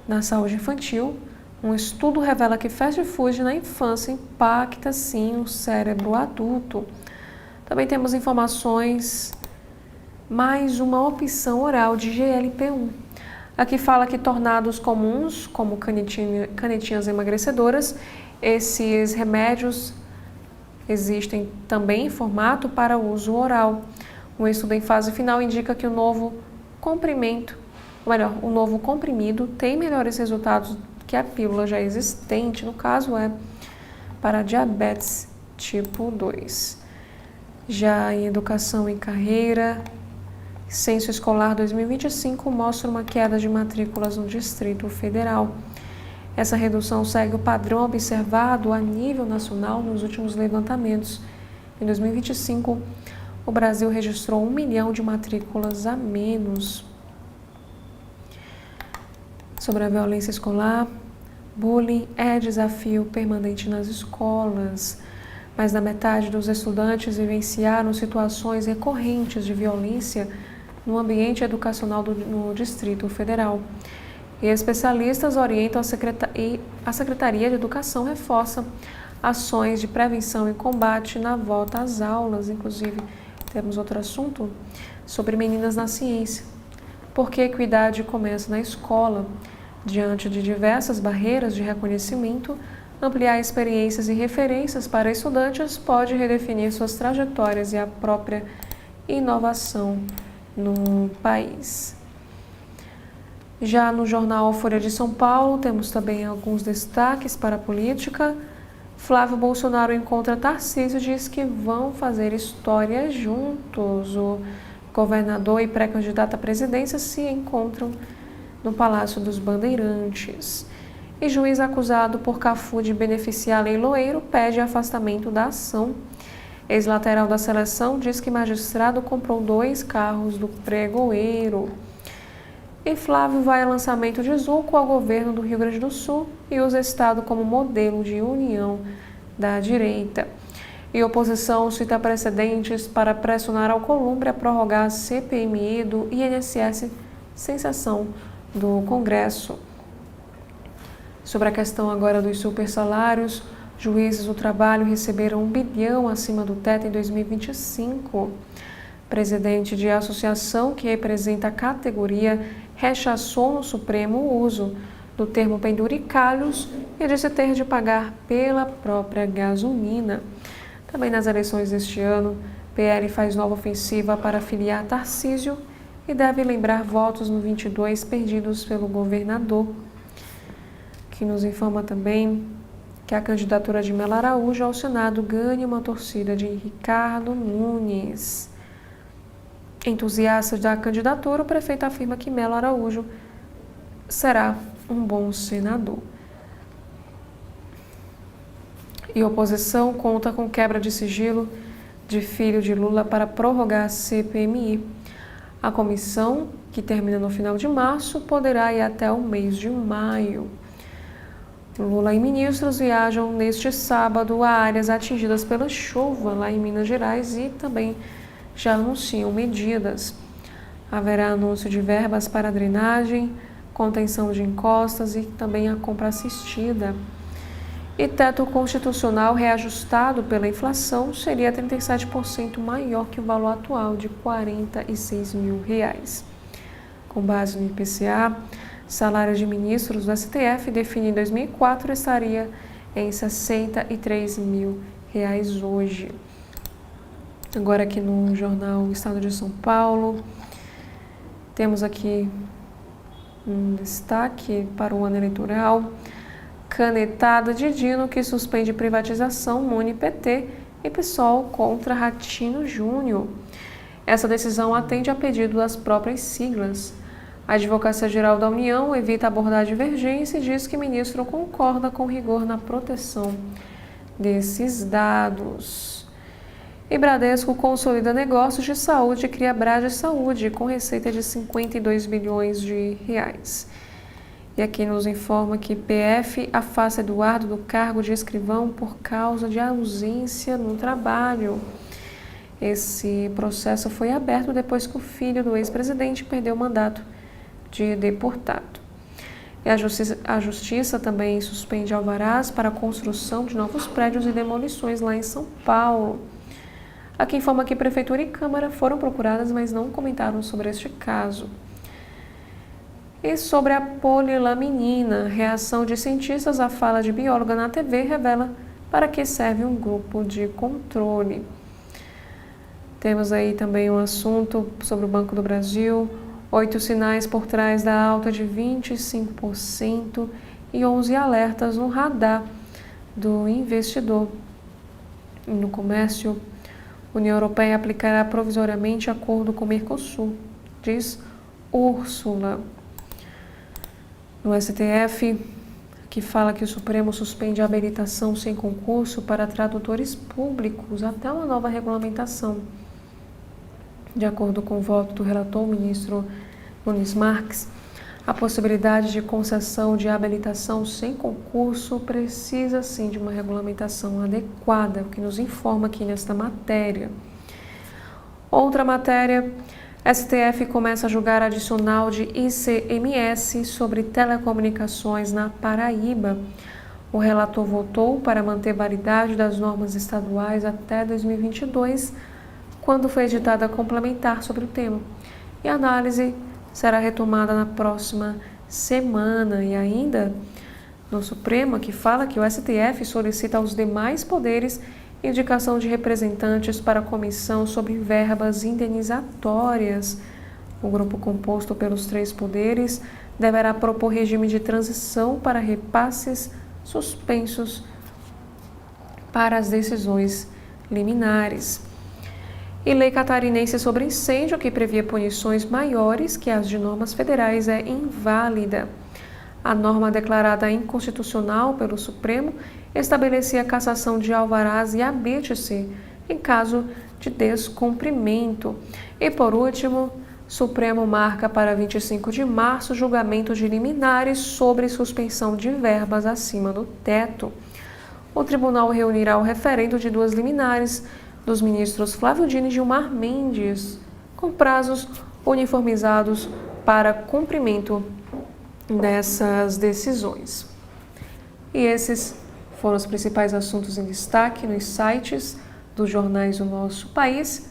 Na saúde infantil, um estudo revela que fast food na infância impacta, sim, o cérebro adulto. Também temos informações, mais uma opção oral de GLP-1. Aqui fala que tornados comuns, como canetinhas emagrecedoras, esses remédios existem também em formato para uso oral. Um estudo em fase final indica que o novo comprimido tem melhores resultados que a pílula já existente, no caso para diabetes tipo 2. Já em educação e carreira, Censo Escolar 2025 mostra uma queda de matrículas no Distrito Federal. Essa redução segue o padrão observado a nível nacional nos últimos levantamentos. Em 2025, o Brasil registrou 1 milhão de matrículas a menos. Sobre a violência escolar, bullying é desafio permanente nas escolas. Mais da metade dos estudantes vivenciaram situações recorrentes de violência no ambiente educacional no Distrito Federal. E especialistas orientam a Secretaria de Educação reforça ações de prevenção e combate na volta às aulas. Inclusive, temos outro assunto sobre meninas na ciência. Por que a equidade começa na escola? Diante de diversas barreiras de reconhecimento, ampliar experiências e referências para estudantes pode redefinir suas trajetórias e a própria inovação no país. Já no jornal Folha de São Paulo, temos também alguns destaques para a política. Flávio Bolsonaro encontra Tarcísio e diz que vão fazer história juntos. O governador e pré-candidato à presidência se encontram no Palácio dos Bandeirantes. E juiz acusado por Cafu de beneficiar leiloeiro pede afastamento da ação. Ex-lateral da seleção diz que magistrado comprou 2 carros do pregoeiro. E Flávio vai a lançamento de Zuco ao governo do Rio Grande do Sul e usa Estado como modelo de união da direita. E oposição cita precedentes para pressionar Alcolumbre a prorrogar a CPMI do INSS sem sessão do Congresso. Sobre a questão agora dos supersalários, juízes do trabalho receberam 1 bilhão acima do teto em 2025. Presidente de associação que representa a categoria rechaçou no Supremo o uso do termo penduricalhos e disse ter de pagar pela própria gasolina. Também nas eleições deste ano, PL faz nova ofensiva para filiar Tarcísio e deve lembrar votos no 22 perdidos pelo governador, que nos informa também que a candidatura de Melo Araújo ao Senado ganha uma torcida de Ricardo Nunes. Entusiasta da candidatura, o prefeito afirma que Melo Araújo será um bom senador. E oposição conta com quebra de sigilo de filho de Lula para prorrogar a CPMI. A comissão, que termina no final de março, poderá ir até o mês de maio. Lula e ministros viajam neste sábado a áreas atingidas pela chuva lá em Minas Gerais e também já anunciam medidas. Haverá anúncio de verbas para drenagem, contenção de encostas e também a compra assistida. E teto constitucional reajustado pela inflação seria 37% maior que o valor atual de R$ 46 mil. Com base no IPCA, salário de ministros do STF definido em 2004 estaria em R$ 63 mil hoje. Agora aqui no jornal Estado de São Paulo, temos aqui um destaque para o ano eleitoral. Canetada de Dino que suspende privatização une PT e PSOL contra Ratinho Júnior. Essa decisão atende a pedido das próprias siglas. A Advocacia Geral da União evita abordar divergência e diz que o ministro concorda com rigor na proteção desses dados. E Bradesco consolida negócios de saúde e cria Brade Saúde com receita de 52 bilhões de reais. E aqui nos informa que PF afasta Eduardo do cargo de escrivão por causa de ausência no trabalho. Esse processo foi aberto depois que o filho do ex-presidente perdeu o mandato de deportado. E a Justiça também suspende alvarás para a construção de novos prédios e demolições lá em São Paulo. Aqui informa que Prefeitura e Câmara foram procuradas, mas não comentaram sobre este caso. E sobre a polilaminina, reação de cientistas à fala de bióloga na TV revela para que serve um grupo de controle. Temos aí também um assunto sobre o Banco do Brasil, 8 sinais por trás da alta de 25% e 11 alertas no radar do investidor. No comércio, a União Europeia aplicará provisoriamente acordo com o Mercosul, diz Úrsula. No STF, que fala que o Supremo suspende a habilitação sem concurso para tradutores públicos até uma nova regulamentação. De acordo com o voto do relator, o ministro Nunes Marques, a possibilidade de concessão de habilitação sem concurso precisa, sim, de uma regulamentação adequada, o que nos informa aqui nesta matéria. Outra matéria, STF começa a julgar adicional de ICMS sobre telecomunicações na Paraíba. O relator votou para manter validade das normas estaduais até 2022, quando foi editada a complementar sobre o tema. E a análise será retomada na próxima semana. E ainda no Supremo, que fala que o STF solicita aos demais poderes indicação de representantes para a comissão sobre verbas indenizatórias. O grupo composto pelos 3 poderes deverá propor regime de transição para repasses suspensos para as decisões liminares. E lei catarinense sobre incêndio, que previa punições maiores que as de normas federais, é inválida. A norma declarada inconstitucional pelo Supremo estabelecia a cassação de alvarás e habite-se em caso de descumprimento. E por último, Supremo marca para 25 de março julgamento de liminares sobre suspensão de verbas acima do teto. O tribunal reunirá o referendo de 2 liminares dos ministros Flávio Dino e Gilmar Mendes, com prazos uniformizados para cumprimento dessas decisões. E esses foram os principais assuntos em destaque nos sites dos jornais do nosso país.